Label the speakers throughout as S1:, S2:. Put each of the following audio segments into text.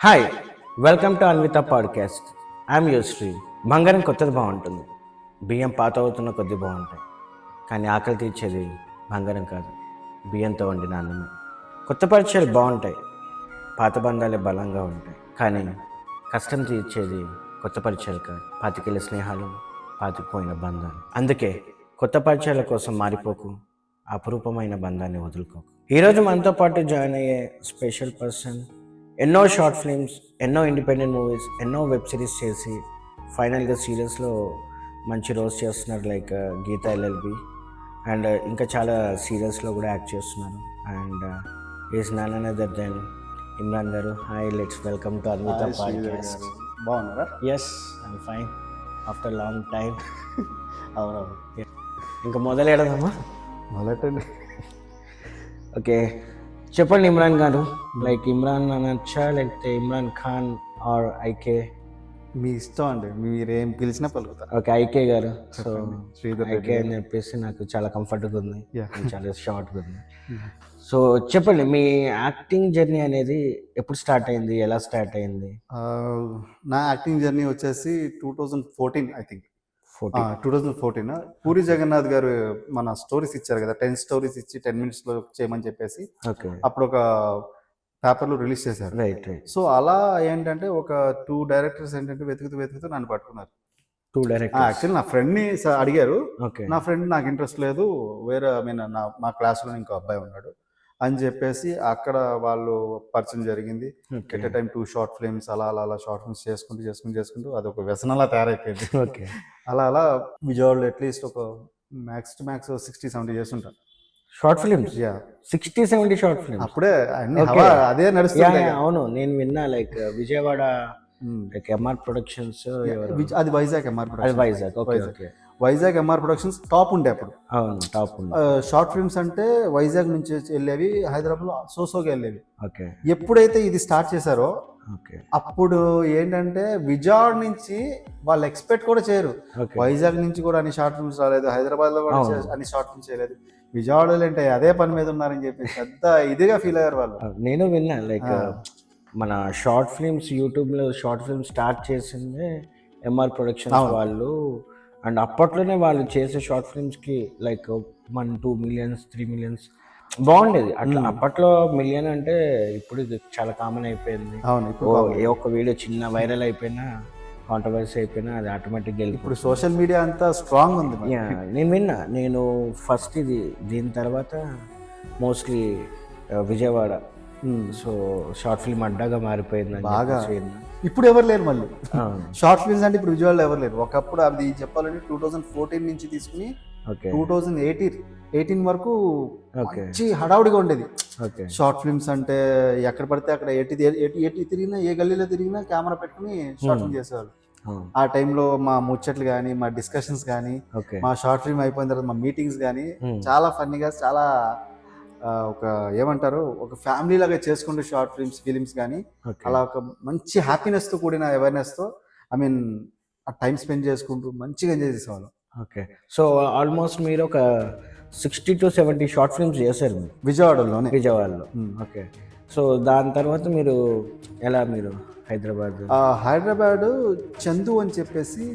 S1: Hi, welcome to Anvitha podcast. I'm Yushree. బంగారం కొత్తది బాగుంటుంది, బియ్యం పాత అవుతున్న కొద్ది బాగుంటాయి. కానీ ఆకలి తీర్చేది బంగారం కాదు, బియ్యంతో వండిన అన్నమే. కొత్త పరిచయాలు బాగుంటాయి, పాత బంధాలే బలంగా ఉంటాయి. కానీ కష్టం తీర్చేది కొత్త పరిచయాలు కాదు, పాతికేళ్ళ స్నేహాలు, పాతికిపోయిన బంధాలు. అందుకే కొత్త పరిచయాల కోసం మారిపోకు, అపురూపమైన బంధాన్ని వదులుకోకు. ఈరోజు మనతో పాటు జాయిన్ అయ్యే స్పెషల్ పర్సన్ ఎన్నో షార్ట్ ఫిల్మ్స్, ఎన్నో ఇండిపెండెంట్ మూవీస్, ఎన్నో వెబ్ సిరీస్ చేసి ఫైనల్గా సీరియల్స్లో మంచి రోల్స్ చేస్తున్నారు, లైక్ గీతా ఎల్ఎల్బి. అండ్ ఇంకా చాలా సీరియల్స్లో కూడా యాక్ట్ చేస్తున్నారు. And is none another than Imran గారు. Hi, let's welcome to Anvitha podcast.
S2: బాగున్నారా?
S1: Yes, I'm fine after long time.
S2: అవునవును,
S1: ఇంకా మొదలెడదామా?
S2: మొదటండి.
S1: ఓకే, చెప్పండి ఇమ్రాన్ గారు. లైక్ ఇమ్రాన్ అనొచ్చా, లేకపోతే ఇమ్రాన్ ఖాన్ ఆర్ ఐకే?
S2: మీ ఇష్టం అండి, మీరేం పిలిచినా పలుకుతారు.
S1: ఓకే, ఐకే గారు. సో
S2: శ్రీధర్
S1: ఐకే అని చెప్పేసి నాకు చాలా కంఫర్ట్గా ఉంది,
S2: Yeah.
S1: చాలా షార్ట్గా ఉంది. సో చెప్పండి, మీ యాక్టింగ్ జర్నీ అనేది ఎప్పుడు స్టార్ట్ అయింది, ఎలా స్టార్ట్ అయింది?
S2: నా యాక్టింగ్ జర్నీ వచ్చేసి 2014 ఐ థింక్.
S1: 2014.
S2: పూరి జగన్నాథ్ గారు మన స్టోరీస్ ఇచ్చారు కదా, 10 స్టోరీస్ ఇచ్చి 10 minutes చేయమని చెప్పేసి
S1: ఓకే,
S2: అప్పుడు ఒక పేపర్లో రిలీజ్ చేశారు.
S1: Right right.
S2: సో అలా ఏంటంటే ఒక 2 డైరెక్టర్స్ ఏంటంటే వెతుకుతూ నన్ను పట్టుకున్నారు.
S1: 2 డైరెక్ట్.
S2: యాక్చువల్లీ నా ఫ్రెండ్ని అడిగారు.
S1: ఓకే,
S2: నా ఫ్రెండ్ నాకు ఇంట్రెస్ట్ లేదు, వేరే మా క్లాస్లో ఇంకో అబ్బాయి ఉన్నాడు అని చెప్పేసి అక్కడ వాళ్ళు పరిచయం జరిగింది. At a time 2 short films అలా షార్ట్ ఫిల్మ్స్ చేసుకుంటూ అది ఒక వ్యసనంలా తయారైపోయింది.
S1: ఓకే.
S2: అలా విజయవాడలో అట్లీస్ట్ ఒక మ్యాక్స్ 60-70 చేస్తుంటాను
S1: short films.
S2: Yeah,
S1: 60-70 short films.
S2: అప్పుడే అన్ని
S1: Okay.
S2: హవా అదే నడుస్తుంది.
S1: అవును, నేను విన్నా. Like Vijayawada, like MR productions.
S2: అది వైజాగ్ ఎంఆర్
S1: అది
S2: production.
S1: Vizag. Okay okay.
S2: Vizag MR productions top ఉండే అప్పుడు.
S1: అవును, టాప్ ఉంది.
S2: షార్ట్ ఫిల్మ్స్ అంటే వైజాగ్ నుంచి వెళ్ళేవి, హైదరాబాద్లో సోసోగా వెళ్ళేవి.
S1: ఓకే
S2: ఎప్పుడైతే ఇది స్టార్ట్ చేశారో
S1: ఓకే
S2: అప్పుడు ఏంటంటే విజయవాడ నుంచి వాళ్ళు ఎక్స్పెక్ట్ కూడా చేయరు.
S1: ఓకే.
S2: వైజాగ్ నుంచి కూడా అన్ని షార్ట్ ఫిల్మ్స్ రాలేదు, హైదరాబాద్లో కూడా
S1: అవును.
S2: అన్ని షార్ట్ ఫిల్మ్స్ చేయలేదు. విజయవాడలో అంటే అదే పని మీద ఉన్నారని చెప్పి పెద్ద ఇదిగా ఫీల్ అయ్యారు వాళ్ళు.
S1: నేను విన్నా. లైక్ మన షార్ట్ ఫిల్మ్స్, యూట్యూబ్లో షార్ట్ ఫిల్మ్ స్టార్ట్ చేసిందే ఎంఆర్ ప్రొడక్షన్స్ వాళ్ళు. అండ్ అప్పట్లోనే వాళ్ళు చేసే షార్ట్ ఫిల్మ్స్కి లైక్ 1-2 million, 3 million బాగుండేది. అట్లా అప్పట్లో మిలియన్ అంటే ఇప్పుడు ఇది చాలా కామన్ అయిపోయింది.
S2: అవును, ఇప్పుడు
S1: ఏ ఒక్క వీడియో చిన్న వైరల్ అయిపోయినా, కాంట్రవర్సీ అయిపోయినా అది ఆటోమేటిక్గా వెళ్ళి.
S2: ఇప్పుడు సోషల్ మీడియా అంతా స్ట్రాంగ్ ఉంది.
S1: నేను విన్నా. నేను ఫస్ట్ దీని తర్వాత mostly Vijayawada. So short film అడ్డాగా మారిపోయింది
S2: బాగా. ఇప్పుడు ఎవరు లేరు మళ్ళీ షార్ట్ ఫిల్మ్స్ అంటే. ఇప్పుడు విజయవాడలో ఎవరు లేరు. ఒకప్పుడు అది చెప్పాలంటే 2014 నుంచి తీసుకుని 2018 వరకు మంచి హడావుడిగా ఉండేది షార్ట్ ఫిల్మ్స్ అంటే. ఎక్కడ పడితే అక్కడ ఎటు తిరిగినా, ఏ గల్లీలో తిరిగినా కెమెరా పెట్టుకుని షార్ట్ ఫిల్మ్ చేసేవాళ్ళు. ఆ టైంలో మా ముచ్చట్లు కానీ, మా డిస్కషన్స్ కానీ, మా షార్ట్ ఫిల్మ్ అయిపోయిన తర్వాత మా మీటింగ్స్ కానీ చాలా ఫన్నీగా, చాలా ఒక ఏమంటారు, ఒక ఫ్యామిలీ లాగా చేసుకుంటూ షార్ట్ ఫిలిమ్స్ కానీ అలా ఒక మంచి హ్యాపీనెస్తో కూడిన అవేర్నెస్తో ఆ టైం స్పెండ్ చేసుకుంటూ మంచిగా ఎంజాయ్ చేసేవాళ్ళం.
S1: ఓకే. సో ఆల్మోస్ట్ మీరు ఒక 60-70 షార్ట్ ఫిల్మ్స్ చేశారు
S2: విజయవాడలో.
S1: ఓకే. సో దాని తర్వాత మీరు
S2: హైదరాబాద్ చందు అని చెప్పేసి,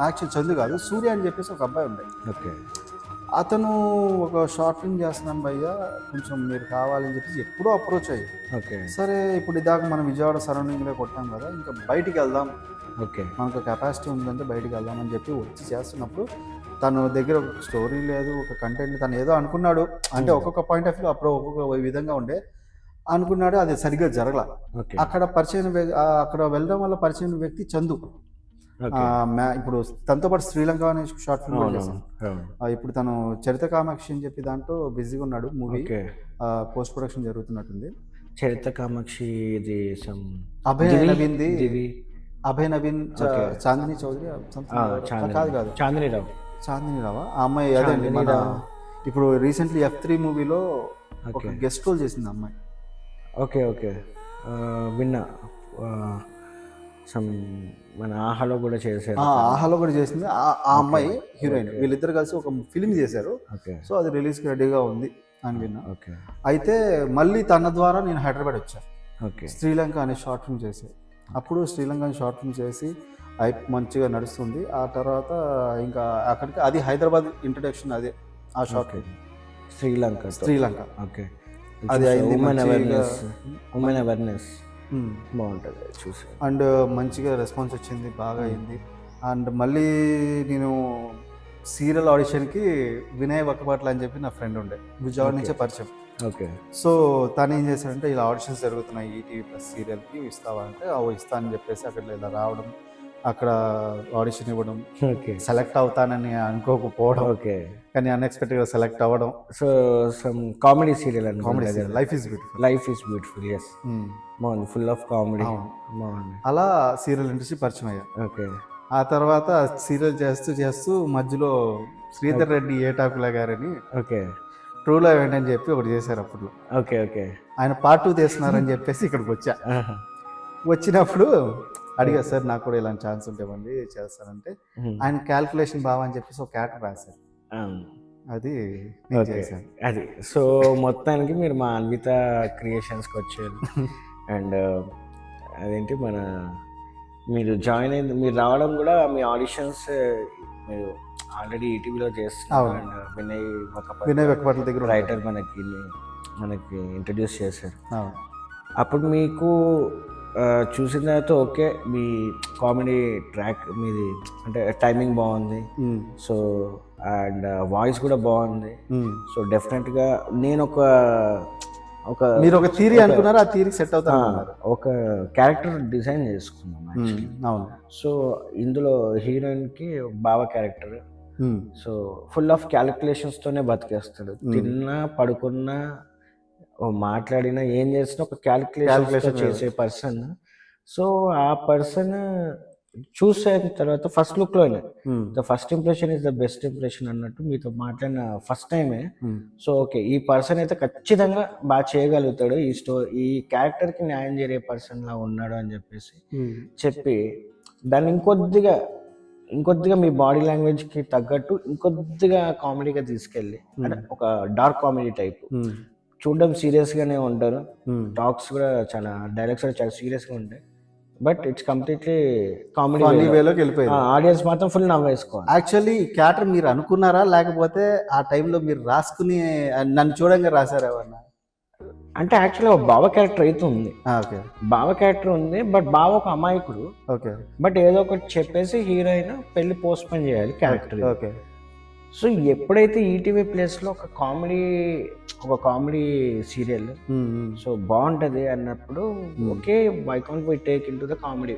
S2: యాక్చువల్ చందు కాదు, సూర్య అని చెప్పేసి ఒక అబ్బాయి ఉండే.
S1: ఓకే.
S2: అతను ఒక షార్ట్ ఫిల్మ్ చేస్తున్నాను భయ్య, కొంచెం మీరు కావాలని చెప్పేసి ఎప్పుడో అప్రోచ్ అయ్యి,
S1: ఓకే
S2: సరే ఇప్పుడు ఇదాకా మనం విజయవాడ సరౌండింగ్లో కొట్టాం కదా, ఇంకా బయటికి వెళ్దాం,
S1: ఓకే
S2: మనకు కెపాసిటీ ఉందంటే బయటికి వెళ్దామని చెప్పి వచ్చి చేస్తున్నప్పుడు తన దగ్గర ఒక స్టోరీ లేదు, ఒక కంటెంట్ తను ఏదో అనుకున్నాడు. అంటే ఒక్కొక్క పాయింట్ ఆఫ్ వ్యూ అప్పుడు ఒక్కొక్క విధంగా ఉండే అనుకున్నాడు, అది సరిగ్గా జరగల. అక్కడ అక్కడ వెళ్ళడం వల్ల పరిచయం వ్యక్తి చందు. ఇప్పుడు తనతో పాటు శ్రీలంక అనే షార్ట్ ఫిల్మ్ చేశాను. ఇప్పుడు తను చరిత కామాక్షి అని చెప్పి దాంట్లో బిజీగా ఉన్నాడు. మూవీ పోస్ట్ ప్రొడక్షన్ జరుగుతున్నట్టుంది.
S1: చరిత కామాక్షి, ఇది
S2: అభయ్ నవీన్ చాందిని చౌదరి కాదు చాందినీరావా ఆ అమ్మాయి. అదే ఇప్పుడు రీసెంట్లీ F3 మూవీలో ఒక గెస్ట్ రోల్ చేసింది అమ్మాయి.
S1: ఓకే ఓకే, విన్నా. మన ఆహాలో కూడా చేశారు.
S2: ఆహాలో కూడా చేసింది ఆ అమ్మాయి హీరోయిన్. వీళ్ళిద్దరు కలిసి ఒక ఫిల్మ్ చేశారు. సో అది రిలీజ్కి రెడీగా ఉంది అని విన్నా. అయితే మళ్ళీ తన ద్వారా నేను హైదరాబాద్ వచ్చాను.
S1: ఓకే.
S2: శ్రీలంక అనే షార్ట్ ఫిల్మ్ చేశారు. అప్పుడు శ్రీలంక అనే షార్ట్ ఫిల్మ్ చేసి మంచిగా నడుస్తుంది. ఆ తర్వాత ఇంకా అక్కడికి అది హైదరాబాద్ ఇంట్రడక్షన్ అదే ఆ షార్ట్ ఫిల్మ్. శ్రీలంక
S1: ఓకే.
S2: అది అయింది
S1: ఉమెన్
S2: మంచిగా.
S1: అవేర్నెస్ బాగుంటుంది చూసి.
S2: అండ్ మంచిగా రెస్పాన్స్ వచ్చింది, బాగా అయింది. అండ్ మళ్ళీ నేను సీరియల్ ఆడిషన్కి వినయ్ వక్కపాట్ల అని చెప్పి నా ఫ్రెండ్ ఉండే, విజయవాడ నుంచే పరిచయం.
S1: ఓకే.
S2: సో తను ఏం చేశాడంటే, ఇలా ఆడిషన్స్ జరుగుతున్నాయి ఈటీవీ ప్లస్ సీరియల్కి, ఇస్తావా అంటే ఇస్తా అని చెప్పేసి అక్కడ ఇలా రావడం, అక్కడ ఆడిషన్ ఇవ్వడం,
S1: ఓకే.
S2: సెలెక్ట్ అవుతానని అనుకోకపోవడం,
S1: ఓకే.
S2: కానీ అన్ఎక్స్పెక్టెడ్గా సెలెక్ట్ అవ్వడం.
S1: సో సమ్ కామెడీ సీరియల్ అండి.
S2: Comedy serial life is beautiful.
S1: Life is beautiful. Yes, బాగుంది. Full of comedy. బాగుంది.
S2: అలా సీరియల్ ఇండస్ట్రీ పరిచయం అయ్యా.
S1: ఓకే.
S2: ఆ తర్వాత సీరియల్ చేస్తూ మధ్యలో శ్రీధర్ రెడ్డి ఏటాకుల గారని
S1: ఓకే.
S2: ట్రూలో ఈవెంట్ అని చెప్పి ఒకటి చేశారు అప్పట్లో.
S1: ఓకే. ఓకే.
S2: ఆయన పార్ట్ 2 తీస్తున్నారని చెప్పేసి ఇక్కడికి వచ్చా. వచ్చినప్పుడు అడిగా, సార్ నాకు కూడా ఇలాంటి ఛాన్స్ ఉంటేవండి చేస్తానంటే, ఆయన క్యాల్కులేషన్ బాగా అని చెప్పేసి ఒక క్యారెక్టర్ రాశారు. అది నేను చేశాను.
S1: అది సో మొత్తానికి మీరు మా అన్విత క్రియేషన్స్కి వచ్చారు. అండ్ అదేంటి మీరు జాయిన్ అయింది, మీరు రావడం కూడా మీ ఆడిషన్స్ మీరు ఆల్రెడీ ఈటీవీలో చేస్తున్నారు. అండ్
S2: వినయ్ వక్కపాట్ల దగ్గర
S1: రైటర్ మనకి ఇంట్రడ్యూస్ చేశారు. అప్పుడు మీకు చూసిన తర్వాత ఓకే, మీ కామెడీ ట్రాక్ మీది అంటే టైమింగ్ బాగుంది. సో అండ్ వాయిస్ కూడా బాగుంది. సో డెఫినెట్గా నేను
S2: మీరు ఒక థియరీ అనుకున్నారు, ఆ థియరీ సెట్ అవుతారు.
S1: ఒక క్యారెక్టర్ డిజైన్ చేసుకున్నాం.
S2: అవును.
S1: సో ఇందులో హీరోయిన్కి బావ క్యారెక్టర్. సో ఫుల్ ఆఫ్ క్యాలిక్యులేషన్స్తోనే బతికేస్తాడు. తిన్నా, పడుకున్నా, మాట్లాడినా, ఏం చేసినా ఒక క్యాలిక్యులేషన్ చేసే పర్సన్. సో ఆ పర్సన్ చూసిన తర్వాత ఫస్ట్ లుక్లోనే the first impression is the best impression అన్నట్టు మీతో మాట్లాడిన ఫస్ట్ టైమే. సో ఓకే, ఈ పర్సన్ అయితే ఖచ్చితంగా బాగా చేయగలుగుతాడు, ఈ క్యారెక్టర్కి న్యాయం చేసే పర్సన్ లా ఉన్నాడు అని చెప్పి దాన్ని ఇంకొద్దిగా మీ బాడీ లాంగ్వేజ్కి తగ్గట్టు ఇంకొద్దిగా కామెడీగా తీసుకెళ్ళి, అంటే ఒక డార్క్ కామెడీ టైప్. చూడడం సీరియస్గానే ఉంటారు, టాక్స్ కూడా చాలా, డైలాగ్స్ కూడా చాలా సీరియస్గా ఉంటాయి. బట్ ఇట్స్ కంప్లీట్లీ కామెడీ
S2: వేలోకి వెళ్ళిపోయింది.
S1: ఆడియన్స్ మాత్రం ఫుల్ నవ్వేసుకోవాలి.
S2: యాక్చువల్లీ క్యారెక్టర్ మీరు అనుకున్నారా, లేకపోతే ఆ టైంలో మీరు రాసుకుని నన్ను చూడంగా రాశారా ఏమన్నా?
S1: అంటే యాక్చువల్లీ ఒక బావ క్యారెక్టర్ అయితే ఉంది.
S2: ఓకే, బావ
S1: క్యారెక్టర్ ఉంది. బట్ బావ ఒక అమాయకుడు.
S2: ఓకే.
S1: బట్ ఏదో ఒకటి చెప్పేసి హీరోయిన్ పెళ్లి పోస్ట్పోన్ చేయాలి క్యారెక్టర్.
S2: ఓకే.
S1: సో ఎప్పుడైతే ఈటీవీ ప్లేస్లో ఒక కామెడీ సీరియల్ సో బాగుంటుంది అన్నప్పుడు okay, why can't we take into the comedy.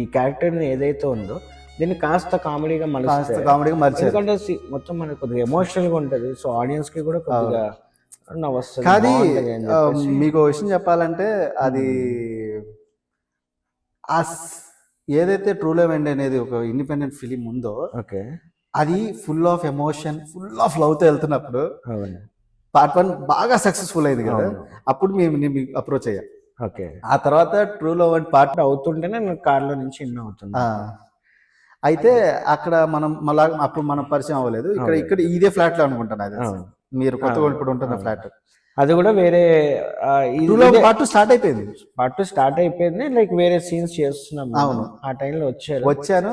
S1: ఈ క్యారెక్టర్ని ఏదైతే ఉందో దీన్ని కాస్త కామెడీగా మలుస్తుంది. ఎందుకంటే మొత్తం మనకి కొద్దిగా ఎమోషనల్గా ఉంటుంది. సో ఆడియన్స్కి కూడా కొద్దిగా నవ్వొస్తుంది.
S2: కానీ మీకు విషయం చెప్పాలంటే, అది ఏదైతే ట్రూ లవ్ ఎండ్ అనేది ఒక ఇండిపెండెంట్ ఫిలిం ఉందో,
S1: ఓకే,
S2: అది full of emotion, full of లవ్తో వెళ్తున్నప్పుడు పార్ట్ 1 బాగా సక్సెస్ఫుల్ అయింది కదా, అప్పుడు మేము అప్రోచ్ అయ్యాం.
S1: ఓకే.
S2: ఆ తర్వాత ట్రూ లవ్ అండ్ పార్ట్
S1: అవుతుంటేనే నేను కార్లో నుంచి ఇన్ అవుతుంది.
S2: అయితే అక్కడ అప్పుడు మనం పరిచయం అవ్వలేదు. ఇక్కడ ఇదే ఫ్లాట్ లో అనుకుంటాను అది. మీరు కొత్తగా ఇప్పుడు ఉంటున్న ఫ్లాట్
S1: అది కూడా వేరే
S2: పార్ట్ స్టార్ట్
S1: అయిపోయింది. లైక్ వేరే సీన్స్ చేస్తున్నాం.
S2: అవును,
S1: ఆ టైంలో
S2: వచ్చాను,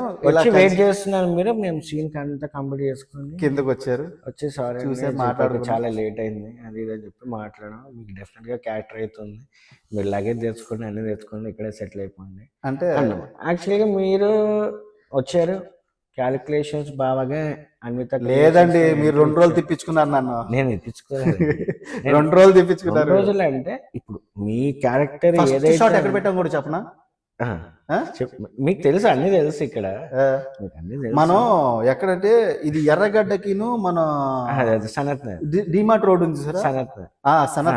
S1: వెయిట్ చేస్తున్నాను. మేము సీన్ అంతా కంప్లీట్ చేసుకుని
S2: కిందకి వచ్చి
S1: సారీ మాట్లాడుకు చాలా లేట్ అయింది అది ఇదని చెప్పి మాట్లాడడం. మీకు డెఫినెట్ గా క్యారెక్టర్ అవుతుంది, మీరు లగేజ్ తెచ్చుకోండి, అన్ని తెచ్చుకోండి, ఇక్కడే సెటిల్ అయిపోండి
S2: అంటే.
S1: యాక్చువల్గా మీరు వచ్చారు, క్యాలిక్యులేషన్స్ బాగా అన్విత.
S2: లేదండి, మీరు 2 రోజులు తిప్పించుకున్నారు నన్ను.
S1: నేను తిప్పించుకోలేదు.
S2: 2 రోజులు తిప్పించుకున్నారు.
S1: రోజులు అంటే ఇప్పుడు మీ క్యారెక్టర్ ఏదైతే
S2: ఎక్కడ పెట్టాం కూడా చెప్పనా?
S1: మీకు తెలుసు, అన్ని తెలుసు. ఇక్కడ
S2: మనం ఎక్కడంటే ఇది ఎర్రగడ్డకిను మన డిమార్ట్ రోడ్ ఉంది సార్, సనత్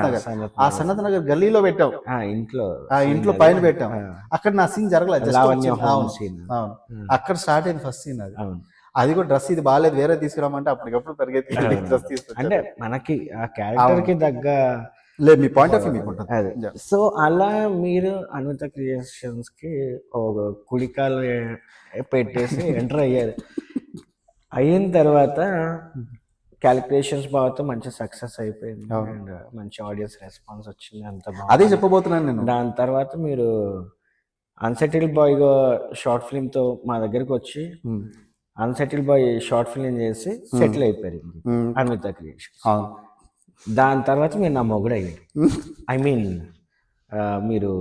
S2: నగర్. ఆ సనత్ నగర్ గల్లీలో పెట్టాం, ఇంట్లో పైన పెట్టాం. అక్కడ నా సీన్ జరగలేదు, అక్కడ స్టార్ట్ అయింది ఫస్ట్ సీన్. అది కూడా డ్రెస్ ఇది బాగాలేదు, వేరే తీసుకురామంటే అప్పటికప్పుడు పరిగెత్తి డ్రెస్ తీసుకు.
S1: అంటే మనకి ఆ క్యారెక్టర్ కి తగ్గ
S2: లేదు, మీ పాయింట్ ఆఫ్ వ్యూ మీకు ఉంటుంది.
S1: సో అలా మీరు అన్విత క్రియేషన్స్ కి ఒక కుడికాలు పెట్టేసి ఎంటర్ అయిన తర్వాత క్యాలిక్యులేషన్స్ బాగా మంచి సక్సెస్ అయిపోయింది అండ్ మంచి ఆడియన్స్ రెస్పాన్స్ వచ్చింది, అంత
S2: అదే
S1: బాగుంది.
S2: చెప్పబోతున్నాను నేను.
S1: దాని తర్వాత మీరు అన్సెటిల్ బాయ్గా షార్ట్ ఫిల్మ్తో మా దగ్గరికి వచ్చి అన్సెటిల్ బాయ్ షార్ట్ ఫిల్మ్ చేసి సెటిల్ అయిపోయారు అన్విత క్రియేషన్.
S2: అవును.
S1: దాని తర్వాత మీరు నా మొగుడు అయ్యారు. ఐ మీన్ మీరు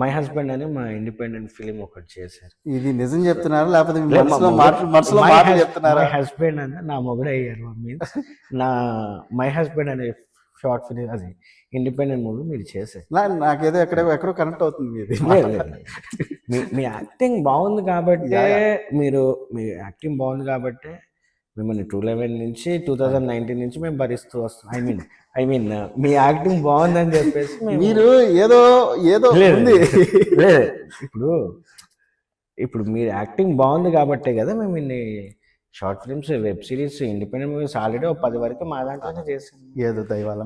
S1: మై హస్బెండ్ అని మా ఇండిపెండెంట్ ఫిలిం ఒకటి చేశారు.
S2: ఇది నిజం చెప్తున్నారా లేకపోతే మీ మనసులో మాటలు చెప్తున్నారా?
S1: మై హస్బెండ్ అని నా మొగుడు అయ్యారు మీన్స్ నా మై హస్బెండ్ అనే షార్ట్ ఫిలిం, అది ఇండిపెండెంట్ మూవీ మీరు చేశారు.
S2: నాకేదో ఎక్కడో కనెక్ట్ అవుతుంది ఇది.
S1: మీ యాక్టింగ్ బాగుంది కాబట్టి మీ యాక్టింగ్ బాగుంది కాబట్టి మిమ్మల్ని 2011 నుంచి 2019 నుంచి మేము భరిస్తూ వస్తాం. ఐ మీన్ మీ యాక్టింగ్ బాగుందని చెప్పేసి
S2: మీరు ఏదో ఉంది.
S1: లేదు, ఇప్పుడు మీరు యాక్టింగ్ బాగుంది కాబట్టే కదా మేము ఇన్ని short films, web series, independent movies already 10 వరకు మా దాంట్లోనే చేసాం.
S2: ఏదో దైవాల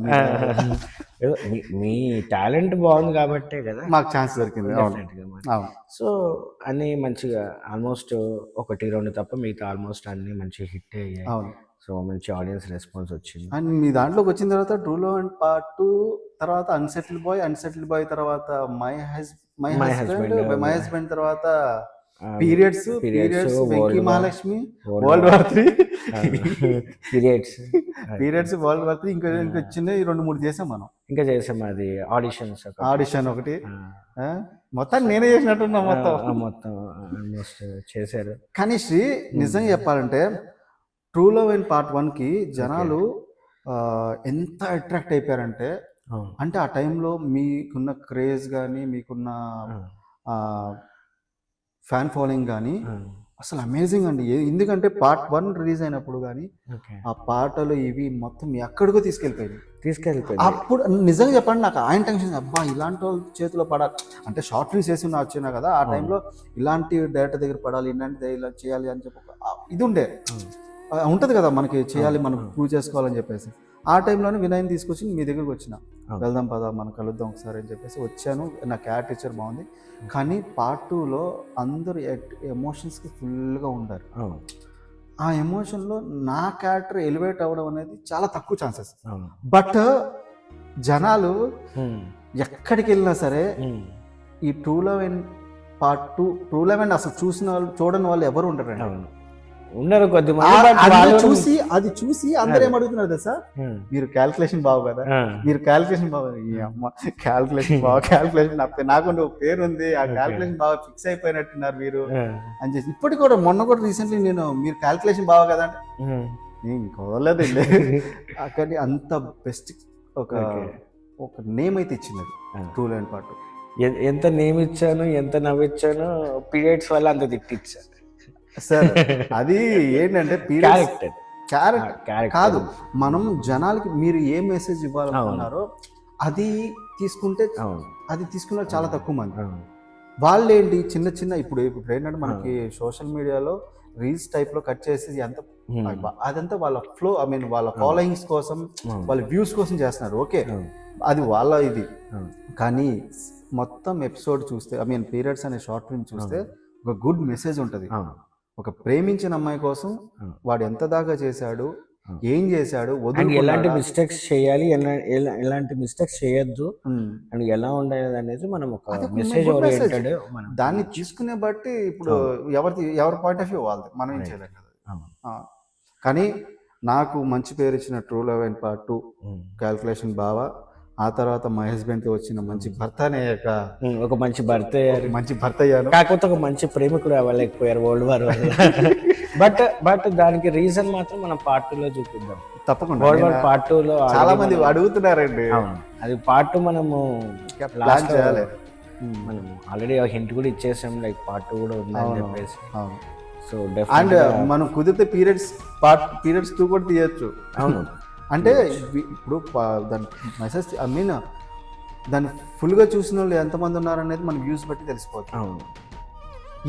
S1: మీ టాలెంట్ బాగుంది కాబట్టే కదా
S2: మాకు ఛాన్స్ దొరికింది.
S1: సో అన్నీ మంచిగా ఆల్మోస్ట్ 1-2 తప్ప మిగతా ఆల్మోస్ట్ అన్ని మంచిగా హిట్ అయ్యాయి. సో మంచి ఆడియన్స్ రెస్పాన్స్ వచ్చింది.
S2: అండ్ మీ దాంట్లోకి వచ్చిన తర్వాత ట్రూ లవ్ అండ్ పార్ట్ 2 తర్వాత అన్సెటిల్ బాయ్ తర్వాత మై హస్బెండ్ తర్వాత periods Venky Mahalakshmi world war 3 periods world war 3 ఇంకా చిన్న 2-3 చేసాం మనం.
S1: ఇంకా చేసాం అది
S2: ఆడిషన్ ఒకటి. మొత్తం నేనే చేసినట్టున్నా
S1: మొత్తం ఆల్మోస్ట్ చేశారు.
S2: కానీ శ్రీ నిజంగా చెప్పాలంటే ట్రూ లవ్ అండ్ పార్ట్ 1కి జనాలు ఎంత అట్రాక్ట్ అయిపోయారంటే, అంటే ఆ టైంలో మీకున్న క్రేజ్ కానీ మీకున్న ఫ్యాన్ ఫాలోయింగ్ కానీ అసలు అమేజింగ్ అండి. ఎందుకంటే పార్ట్ 1 రిలీజ్ అయినప్పుడు కానీ ఆ పాటలు ఇవి మొత్తం ఎక్కడికో తీసుకెళ్ళిపోయింది. అప్పుడు నిజంగా చెప్పండి, నాకు ఆయన టెన్షన్, అబ్బా ఇలాంటి వాళ్ళ చేతిలో పడాలి అంటే షార్ట్ ఫిల్మ్స్ చేసి వచ్చినా కదా ఆ టైంలో ఇలాంటి డైరెక్టర్ దగ్గర పడాలి, ఇలాంటి ఇలా చేయాలి అని చెప్పి ఇది ఉంటుంది కదా మనకి, చేయాలి మనం ప్రూవ్ చేసుకోవాలని చెప్పేసి. ఆ టైంలోనే వినయ్ తీసుకొచ్చి మీ దగ్గరకు వచ్చిన, వెళ్దాం పదా మనం కలుద్దాం ఒకసారి అని చెప్పేసి వచ్చాను. నా క్యారెక్టర్ టీచర్ బాగుంది. కానీ పార్ట్ 2లో అందరూ ఎమోషన్స్కి ఫుల్గా ఉంటారు. ఆ ఎమోషన్లో నా క్యారెక్టర్ ఎలివేట్ అవ్వడం అనేది చాలా తక్కువ ఛాన్సెస్. బట్ జనాలు ఎక్కడికి వెళ్ళినా సరే ఈ true love and part 2 true love and అసలు చూడని వాళ్ళు ఎవరు ఉండరండి.
S1: ఉన్నారు కొద్దిమంది.
S2: అది చూసి అందరూ ఏమడుగుతున్నారు తెలుసా, మీరు క్యాల్కులేషన్ బాగు కదా, మీరు క్యాల్కులేషన్ బాగు, క్యాల్కులేషన్ నాకు పేరు ఉంది, ఆ క్యాల్కులేషన్ బాగా ఫిక్స్ అయిపోయినట్టున్నారు మీరు అని చెప్పి. ఇప్పటికి కూడా మొన్న కూడా రీసెంట్లీ నేను మీరు క్యాల్కులేషన్ బాగా కదా అంటే నేను కుదరలేదండి. కానీ అంత బెస్ట్ ఒక నేమ్ అయితే ఇచ్చినది ట్రూ లవ్ అండ్ పార్ట్ 2.
S1: ఎంత నేమ్ ఇచ్చాను, ఎంత నవ్విచ్చాను, పీరియడ్స్ వల్ల అంత తిట్టిచ్చాను
S2: సార్. అది ఏంటంటే క్యారెక్టర్ కాదు, మనం జనాలకి మీరు ఏ మెసేజ్ ఇవ్వాలనుకున్నారో అది తీసుకున్న చాలా తక్కువ మంది. వాళ్ళు ఏంటి చిన్న ఇప్పుడు ఏంటంటే మనకి సోషల్ మీడియాలో రీల్స్ టైప్ లో కట్ చేసి అదంతా వాళ్ళ ఫ్లో, వాళ్ళ ఫాలోయింగ్స్ కోసం, వాళ్ళ వ్యూస్ కోసం చేస్తున్నారు. ఓకే, అది వాళ్ళ ఇది. కానీ మొత్తం ఎపిసోడ్ చూస్తే పీరియడ్స్ అనే షార్ట్ ఫిల్మ్ చూస్తే ఒక గుడ్ మెసేజ్ ఉంటుంది. ఒక ప్రేమించిన అమ్మాయి కోసం వాడు ఎంత దాకా చేశాడు, ఏం చేశాడు,
S1: ఎలాంటి మిస్టేక్స్ చేయాలి, ఎలాంటి మిస్టేక్స్ చేయొద్దు అండ్ ఎలా ఉండేది అనేది మనం ఒక మెసేజ్ ఓరియంటెడ్
S2: దాన్ని తీసుకునే బట్టి ఇప్పుడు ఎవరి పాయింట్ ఆఫ్ వ్యూ వాళ్ళది, మనం ఏం చేయలేం కదా. కానీ నాకు మంచి పేరు ఇచ్చిన true love and part 2 calculation బావా, ఆ తర్వాత మై హస్బెండ్తో వచ్చిన మంచి భర్త అనే
S1: ఒక మంచి భర్త
S2: అయ్యాను.
S1: కాకపోతే ఒక మంచి ప్రేమికుడు అవ్వలేకపోయారు వరల్డ్ వార్ వల్ల. బట్ దానికి రీజన్ మాత్రం మనం పార్ట్ 2లో చూపిద్దాం
S2: తప్పకుండా.
S1: వరల్డ్ వార్ పార్ట్ 2లో
S2: చాలా మంది అడుగుతున్నారండి.
S1: అది పార్ట్ 2 మనము
S2: ప్లాన్ చేయాలి.
S1: మనం ఆల్రెడీ హింట్ కూడా ఇచ్చేసాం, లైక్ పార్ట్ 2 కూడా ఉందని చెప్పేసి. సో
S2: అండ్ మనం కుదిరితే పీరియడ్స్ 2 కూడా తీయచ్చు.
S1: అవును, అంటే
S2: ఇప్పుడు దాని మెసేజ్ దాన్ని ఫుల్గా చూసిన వాళ్ళు ఎంతమంది ఉన్నారనేది మన వ్యూస్ బట్టి తెలిసిపోతుంది.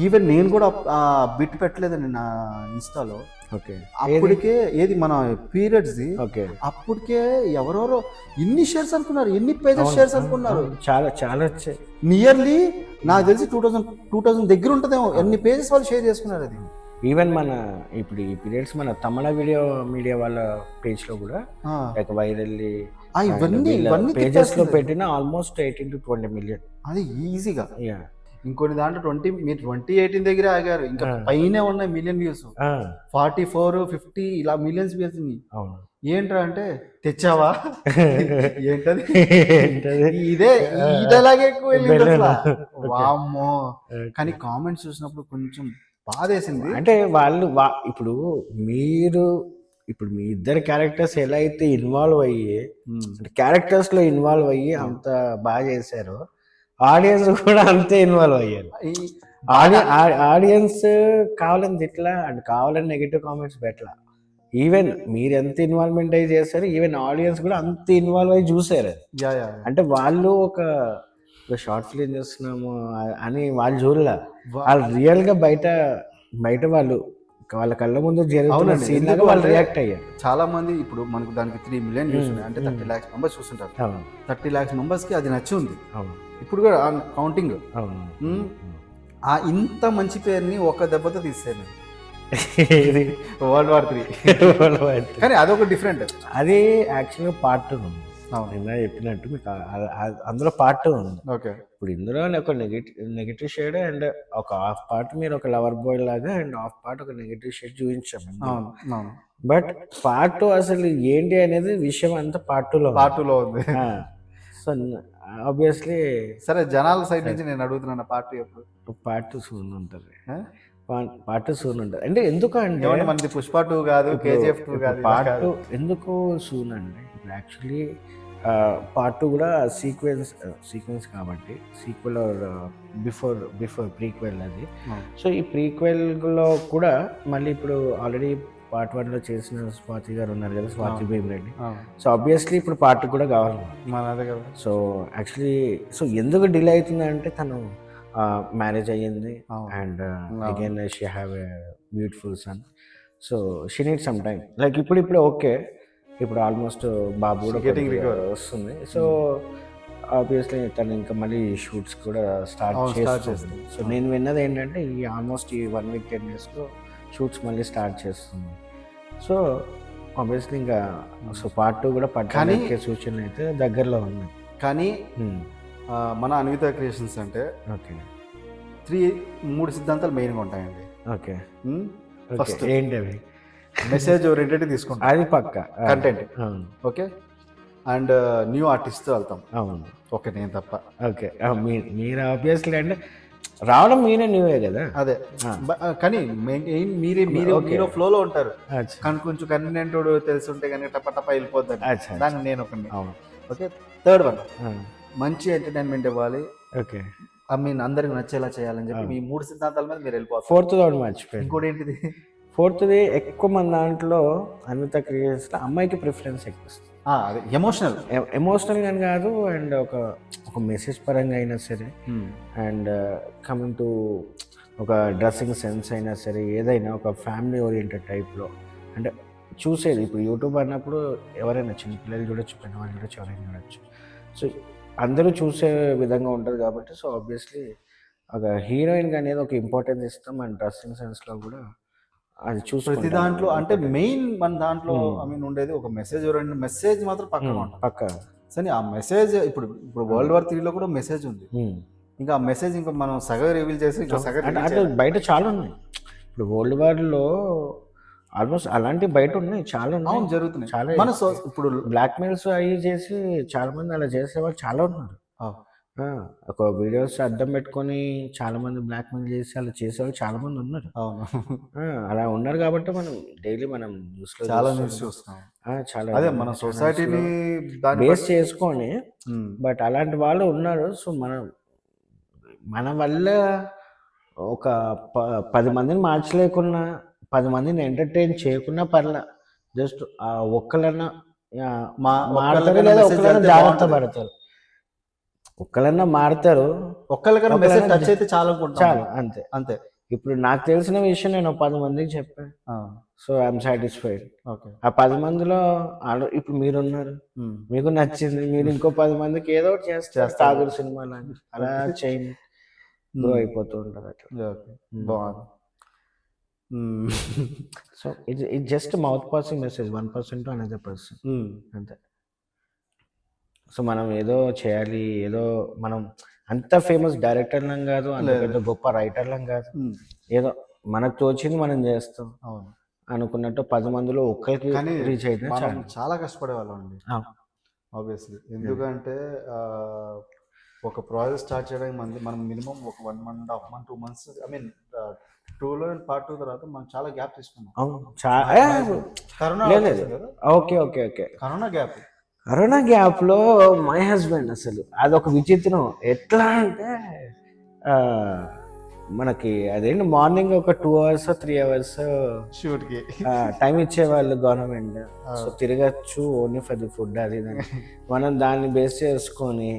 S2: ఈవెన్ నేను కూడా బిట్ పెట్టలేదండి నా ఇన్స్టాలో. అప్పటికే ఏది మన పీరియడ్స్ అప్పటికే ఎవరెవరో ఎన్ని షేర్స్ అనుకున్నారు, ఎన్ని పేజెస్ షేర్స్ అనుకున్నారు,
S1: చాలా వచ్చాయి.
S2: నియర్లీ నాకు తెలిసి 2000 దగ్గర ఉంటుందేమో ఎన్ని పేజెస్ వాళ్ళు షేర్ చేసుకున్నారు. అది
S1: ఈవెన్ మన ఇప్పుడు ఈ పీరియడ్స్ మన తమిళ మీడియా వాళ్ళ పేజ్లో కూడా లైక్ వైరల్
S2: ఇవన్నీ
S1: పేజెస్లో పెట్టిన ఆల్మోస్ట్ 18 to 20 million.
S2: అది ఈజీగా.
S1: యా
S2: ఇంకొన్ని దాంట్లో మీరు 2018 దగ్గర ఆగారు, ఇంకా పైనే ఉన్నాయి మిలియన్ వ్యూస్, 44, 50 ఇలా మిలియన్స్ వ్యూస్.
S1: అవును
S2: ఏంట్రా అంటే తెచ్చావా ఏంటది ఇదేలాగే ఎక్కువ వెళ్ళింది అసలు. వామ్మో. కానీ కామెంట్స్ చూసినప్పుడు కొంచెం బాధేసింది.
S1: అంటే వాళ్ళు ఇప్పుడు మీ ఇద్దరు క్యారెక్టర్స్ ఎలా అయితే ఇన్వాల్వ్ అయ్యి క్యారెక్టర్స్ లో ఇన్వాల్వ్ అయ్యి అంత బాగా చేశారో ఆడియన్స్ కూడా అంతే ఇన్వాల్వ్ అయ్యారు. ఆడియన్స్ కావాలని తిట్లా అండ్ కావాలని నెగిటివ్ కామెంట్స్ పెట్టలా. ఈవెన్ మీరు ఎంత ఇన్వాల్వ్మెంట్ అయ్యి చేస్తారు, ఈవెన్ ఆడియన్స్ కూడా అంత ఇన్వాల్వ్ అయ్యి చూసారు. అంటే వాళ్ళు ఒక షార్ట్ ఫిలిం చేస్తున్నాము అని వాళ్ళు చూడలే, వాళ్ళు రియల్ గా బయట వాళ్ళ కళ్ళ ముందు జరుగుతున్న సీన్ లాగా వాళ్ళు రియాక్ట్ అయ్యారు.
S2: చాలా మంది ఇప్పుడు మనకు దానికి 3 million వ్యూస్ ఉన్నాయి అంటే 30 lakhs మెంబర్స్ చూస్తుంటారు. 30 lakhs మెంబర్స్ కి అది నచ్చి ఉంది. ఇప్పుడు కూడా కౌంటింగ్ ఇంత మంచి పేరుని ఒక దెబ్బతో తీసేది World War III. కానీ అదొక డిఫరెంట్.
S1: అది యాక్చువల్గా పార్ట్ 2 ఉంది. నిన్న చెప్పినట్టు మీకు అందులో పార్ట్ 2 ఉంది.
S2: ఓకే.
S1: ఇప్పుడు ఇందులో ఒక నెగిటివ్ షేడ్ అండ్ ఒక హాఫ్ పార్ట్ మీరు ఒక లవర్ బాయ్ లాగా అండ్ హాఫ్ పార్ట్ ఒక నెగిటివ్ షేడ్ చూపించాము. బట్ పార్ట్ 2 అసలు ఏంటి అనేది విషయం అంతా పార్ట్ 2లో ఉంది. సో ఆబ్వియస్లీ
S2: సరే జనాల సైడ్ నుంచి నేను అడుగుతున్నాను పార్ట్ 2 ఎప్పుడు?
S1: పార్ట్ 2 సూన్ ఉంటుంది. పార్ట్ 2 సూన్ ఉంటుంది. అంటే ఎందుకు అంటే
S2: మనది పుష్ప 2 కాదు, KGF 2 కాదు,
S1: పార్ట్ 2 ఎందుకు సూన్ అంటే ఇప్పుడు యాక్చువల్లీ పార్ట్ 2 కూడా సీక్వెన్స్ కాబట్టి సీక్వెల్ బిఫోర్ ప్రీక్వెల్ అది. సో ఈ ప్రీక్వెల్లో కూడా మళ్ళీ ఇప్పుడు ఆల్రెడీ పార్ట్ 1లో చేసిన స్వాతి గారు ఉన్నారు కదా, స్వాతి భీమరెడ్డి. సో ఆబ్వియస్లీ ఇప్పుడు పార్ట్ 2 కూడా కావాలి
S2: మనదే కదా.
S1: సో యాక్చువల్లీ ఎందుకు డిలే అవుతుందంటే తను మ్యారేజ్ అయ్యింది and again she have a beautiful son. So she need some time. Like ఇప్పుడు ఓకే, ఇప్పుడు ఆల్మోస్ట్ బాబు కూడా వస్తుంది. సో ఆబ్వియస్లీ తను ఇంకా మళ్ళీ షూట్స్ కూడా స్టార్ట్ చేస్తుంది. సో నేను విన్నది ఏంటంటే ఆల్మోస్ట్ ఈ 1 week 10 daysలో షూట్స్ మళ్ళీ స్టార్ట్ చేస్తుంది. సో ఆబ్వియస్లీ ఇంకా సో పార్ట్ 2 కూడా పట్టాలకే సూచనలు అయితే దగ్గరలో ఉన్నాయి.
S2: కానీ మన అన్విత క్రియేషన్స్ అంటే
S1: ఓకే
S2: 3 సిద్ధాంతాలు మెయిన్గా ఉంటాయండి.
S1: ఓకే.
S2: ఫస్ట్
S1: ఏంటి అవి?
S2: మెసేజ్ ఓరియంటెడ్ తీసుకుంటాం,
S1: అది పక్క
S2: content. Okay. And new artist వెళ్తాం.
S1: అవును.
S2: ఓకే, నేను తప్ప.
S1: ఓకే. మీరు ఆబ్వియస్లీ అంటే రావడం మీరే న్యూవే కదా.
S2: అదే కానీ మీరు ఫ్లోలో ఉంటారు. కానీ కొంచెం కన్వీనియంట్ తెలుసుంటే కానీ టప వెళ్ళిపోద్ది. దాన్ని నేను ఒకటి. ఓకే. థర్డ్ వన్ మంచి ఎంటర్టైన్మెంట్ ఇవ్వాలి.
S1: ఓకే.
S2: ఐ మీన్ అందరికి నచ్చేలా చేయాలని చెప్పి మీ 3 సిద్ధాంతాల మీద మీరు వెళ్ళిపోతారు.
S1: ఫోర్త్ మర్చిపోయి
S2: ఇంకోటి ఏంటిది?
S1: ఫోర్త్ది ఎక్కువ మన దాంట్లో అన్విత క్రియేషన్స్లో అమ్మాయికి ప్రిఫరెన్స్ ఎక్కువ వస్తుంది.
S2: అదే ఎమోషనల్ అని కాదు, అండ్ ఒక మెసేజ్ పరంగా అయినా సరే, అండ్ కమింగ్ టు ఒక డ్రెస్సింగ్ సెన్స్ అయినా సరే, ఏదైనా ఒక ఫ్యామిలీ ఓరియంటెడ్ టైప్లో అంటే చూసేది. ఇప్పుడు యూట్యూబ్ అన్నప్పుడు ఎవరైనా చిన్నపిల్లలు చూడొచ్చు, పెద్దవాళ్ళు చూడొచ్చు, ఎవరైనా చూడొచ్చు. సో అందరూ చూసే విధంగా ఉంటుంది కాబట్టి సో ఆబ్వియస్లీ ఒక హీరోయిన్గా అనేది ఒక ఇంపార్టెన్స్ ఇస్తాం. అండ్ డ్రెస్సింగ్ సెన్స్లో కూడా అది చూసి ప్రతి దాంట్లో అంటే మెయిన్ మన దాంట్లో ఐ మీన్ ఉండేది ఒక మెసేజ్ మాత్రం పక్క. సరే ఆ మెసేజ్ ఇప్పుడు World War III కూడా మెసేజ్ ఉంది. ఇంకా ఆ మెసేజ్ ఇంకా మనం సగం రివీల్ చేసి ఇంకా సగం
S1: అంటే బయట చాలా ఉన్నాయి. ఇప్పుడు వరల్డ్ వార్లో ఆల్మోస్ట్ అలాంటి బయట ఉన్నాయి, చాలా ఉన్నాయి,
S2: జరుగుతున్నాయి
S1: చాలా.
S2: మన ఇప్పుడు
S1: బ్లాక్ మెయిల్స్ అవి చేసి చాలా మంది అలా చేసేవాళ్ళు చాలా ఉన్నారు. ఒక వీడియోస్ అడ్డం పెట్టుకొని చాలా మంది బ్లాక్ మెయిల్ చేసి అలా చేసేవాళ్ళు చాలా మంది ఉన్నారు. అలా ఉన్నారు కాబట్టి మనం డైలీ మనం న్యూస్లో
S2: చాలా న్యూస్ చూస్తున్నాం.
S1: చాలా
S2: అదే మన సొసైటీని
S1: బేస్ చేసుకొని. బట్ అలాంటి వాళ్ళు ఉన్నారు. సో మన వల్ల ఒక 10 మందిని మార్చలేకున్నా, 10 మందిని ఎంటర్టైన్ చేయకున్నా పర్లా, జస్ట్ ఒక్కలన్నా మారుతారు లేదా ఒక్కలన్నా జాగ్రత్త పడతారు, ఒక్కలన్నా మారుతారు,
S2: ఒక్కరికన్నా మెసేజ్ టచ్ అయితే చాలు అంతే.
S1: ఇప్పుడు నాకు తెలిసిన విషయం నేను 10 మందికి చెప్పాను. So I'm satisfied. ఆ 10 మందిలో ఇప్పుడు మీరున్నారు, మీకు నచ్చింది, మీరు ఇంకో 10 మందికి ఏదో ఒకటి చేస్తారు. తాగుడు సినిమాలు అలా చేయండి, గ్రో అయిపోతూ ఉంటారు అట్లా.
S2: బాగుంది.
S1: So it just mouth passing message 1% to another person అంతే. సో మనం ఏదో చేయాలి, ఏదో మనం అంత ఫేమస్ డైరెక్టర్లం కాదు, అంత పెద్ద గొప్ప రైటర్లం కాదు, ఏదో మనకు తోచింది మనం చేస్తాం
S2: అవును
S1: అనుకున్నట్టు 10 మందిలో ఒక్కరికి రీచ్ అయితే
S2: మనం చాలా కష్టపడేవాళ్ళం అండి ఆబ్వియస్లీ. ఎందుకంటే ఒక ప్రాజెక్ట్ స్టార్ట్ చేయడానికి మనం మినిమం ఒక 1.5 month 2 months ఐ మీన్ 2లో అండ్ పార్ట్ 2 తర్వాత మనం చాలా గ్యాప్ తీసుకున్నాం.
S1: Okay okay okay
S2: corona
S1: gap లో మై హస్బెండ్ అసలు అదొక విచిత్రం. ఎట్లా అంటే మనకి అదేంటి మార్నింగ్ ఒక 2 hours 3 hours
S2: షూట్కి
S1: టైం ఇచ్చేవాళ్ళు గవర్నమెంట్. సో తిరగచ్చు ఓన్లీ ఫర్ ది ఫుడ్ అది మనం దాన్ని బేస్ చేసుకొని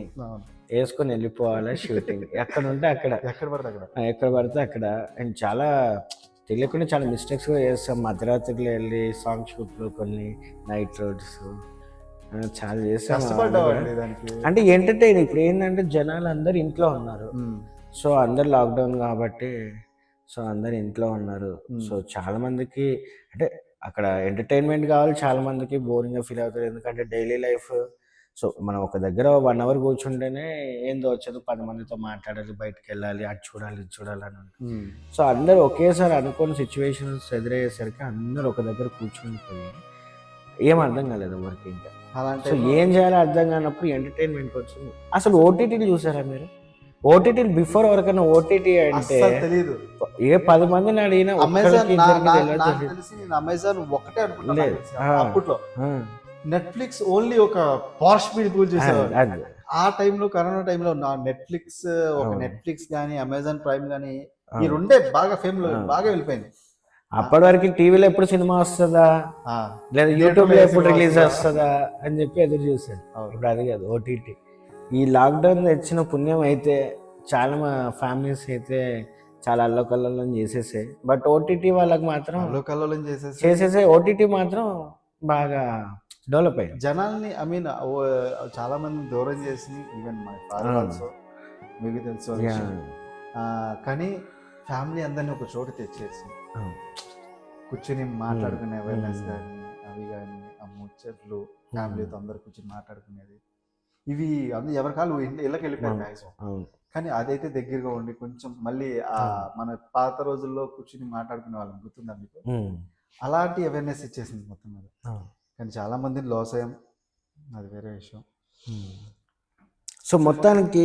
S1: వెళ్ళిపోవాలి షూటింగ్. ఎక్కడ ఉంటే అక్కడ, ఎక్కడ పడితే అక్కడ. అండ్ చాలా తెలియకుండా చాలా మిస్టేక్స్ కూడా చేస్తాం. మధ్యరాత్రిలో వెళ్ళి సాంగ్ షూట్లు, కొన్ని నైట్ రోడ్స్ చాలా చేస్తాం. అంటే ఎంటర్టైన్. ఇప్పుడు ఏంటంటే జనాలు అందరు ఇంట్లో ఉన్నారు. సో అందరు లాక్డౌన్ కాబట్టి సో అందరు ఇంట్లో ఉన్నారు. సో చాలా మందికి అంటే అక్కడ ఎంటర్టైన్మెంట్ కావాలి, చాలా మందికి బోరింగ్గా ఫీల్ అవుతారు. ఎందుకంటే డైలీ లైఫ్. సో మనం ఒక దగ్గర 1 hour కూర్చుంటేనే ఏం తోచదు, 10 మందితో మాట్లాడాలి, బయటకు వెళ్ళాలి, అది చూడాలి ఇది చూడాలని. సో అందరూ ఒకేసారి అనుకోని సిచ్యువేషన్స్ ఎదురయ్యేసరికి అందరూ ఒక దగ్గర కూర్చుని పోయి ఏం అర్థం కాలేదు ఎవరికి. ఇంకా సో ఏం చేయాలో అర్థం కానప్పుడు ఎంటర్టైన్మెంట్ వచ్చింది. అసలు ఓటీటీలు చూసారా మీరు? ఓటీటీలు బిఫోర్ ఎవరికైనా ఓటీటీ అంటే
S2: తెలియదు.
S1: ఏ 10 మందిని అడిగినా
S2: అమెజాన్ ఒకటే అనుకుంటున్నాను అప్పట్లో. నెట్ఫ్లిక్స్ ఓన్లీ ఒక పాష్ పీపుల్ చూసేవారు. ఆ టైంలో కరోనా టైంలో నెట్ఫ్లిక్స్ ఒక నెట్ఫ్లిక్స్ కానీ అమెజాన్ ప్రైమ్ కానీ ఈ రెండే బాగా బాగా వెళ్ళిపోయింది.
S1: అప్పటి వరకు టీవీలో ఎప్పుడు సినిమా వస్తుందా, లేదా యూట్యూబ్ లో ఎప్పుడు రిలీజ్ వస్తుందా అని చెప్పి ఎదురు చూసాడు. ఇప్పుడు అది కాదు, ఓటీటీ. ఈ లాక్డౌన్ తెచ్చిన పుణ్యం అయితే చాలా మా ఫ్యామిలీస్ అయితే చాలా అల్లకల్లోలం చేసేసాయి. బట్ ఓటీటీ వాళ్ళకి మాత్రం
S2: అల్లకల్లోలం
S1: చేసేసే ఓటీటీ మాత్రం బాగా డెవలప్ అయ్యింది.
S2: జనాల్ని ఐ మీన్ చాలా మంది దూరం చేసి, ఈవెన్ మై ఫాదర్ ఆల్సో, మీకు తెలుసు. కానీ ఫ్యామిలీ అందరినీ ఒక చోటు తెచ్చేసి కూర్చుని మాట్లాడుకునే అవేర్నెస్ కానీ అవి కానీ, ఆ ముచ్చట్లు ఫ్యామిలీతో అందరు కూర్చొని మాట్లాడుకునేది, ఇవి అందరూ ఎవరి కాళ్ళు ఇళ్ళకి వెళ్ళిపోయారు మ్యాక్సిమం. కానీ అదైతే దగ్గరగా ఉండి కొంచెం మళ్ళీ మన పాత రోజుల్లో కూర్చుని మాట్లాడుకునే వాళ్ళని గుర్తుందా మీకు? అలాంటి అవేర్నెస్ ఇచ్చేసింది మొత్తం మీద. కానీ చాలా మందిని లాస్ అయ్యాం, అది వేరే విషయం.
S1: సో మొత్తానికి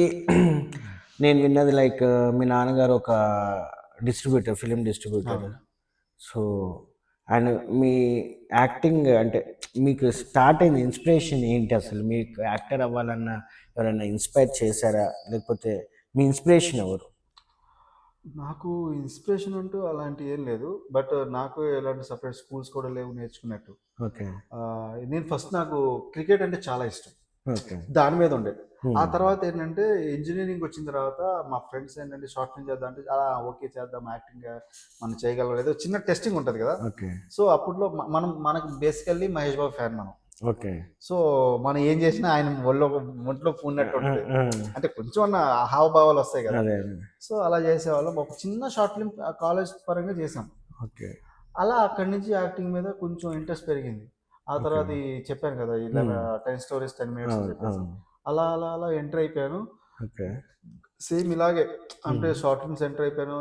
S1: నేను విన్నది లైక్ మీ నాన్నగారు ఒక distributor, film distributor. So and me acting అంటే మీకు స్టార్ట్ అయిన ఇన్స్పిరేషన్ ఏంటి? అసలు మీకు యాక్టర్ అవ్వాలన్న ఎవరైనా ఇన్స్పైర్ చేశారా, లేకపోతే మీ ఇన్స్పిరేషన్ ఎవరు?
S2: నాకు ఇన్స్పిరేషన్ అంటూ అలాంటి ఏం లేదు. బట్ నాకు ఎలాంటి సపరేట్ స్కూల్స్ కూడా లేవు నేర్చుకున్నట్టు.
S1: ఓకే.
S2: నేను ఫస్ట్ నాకు క్రికెట్ అంటే చాలా ఇష్టం, దాని మీద ఉండే. ఆ తర్వాత ఏంటంటే ఇంజనీరింగ్ వచ్చిన తర్వాత మా ఫ్రెండ్స్ ఏంటంటే షార్ట్ ఫిల్మ్ చేద్దాం అంటే ఓకే చేద్దాం, యాక్టింగ్ మనం చేయగలం, ఏదో చిన్న టెస్టింగ్ ఉంటుంది కదా. సో అప్పట్లో మనకు బేసికల్లీ మహేష్ బాబు ఫ్యాన్ మనం.
S1: ఓకే.
S2: సో మనం ఏం చేసినా ఆయన ఒంట్లో పూన్నట్టు ఉంటుంది, అంటే కొంచెం అన్న హావభావాలు వస్తాయి కదా. సో అలా చేసేవాళ్ళం. ఒక చిన్న షార్ట్ ఫిల్మ్ కాలేజ్ పరంగా చేసాం.
S1: ఓకే.
S2: అలా అక్కడి నుంచి యాక్టింగ్ మీద కొంచెం ఇంట్రెస్ట్ పెరిగింది. ఆ తర్వాత చెప్పాను కదా ఇలా 10 stories 10 minutes అలా అలా అలా ఎంటర్ అయిపోయాను. సేమ్ ఇలాగే అంటే షార్ట్ ఫిల్మ్స్ ఎంటర్ అయిపోయాను.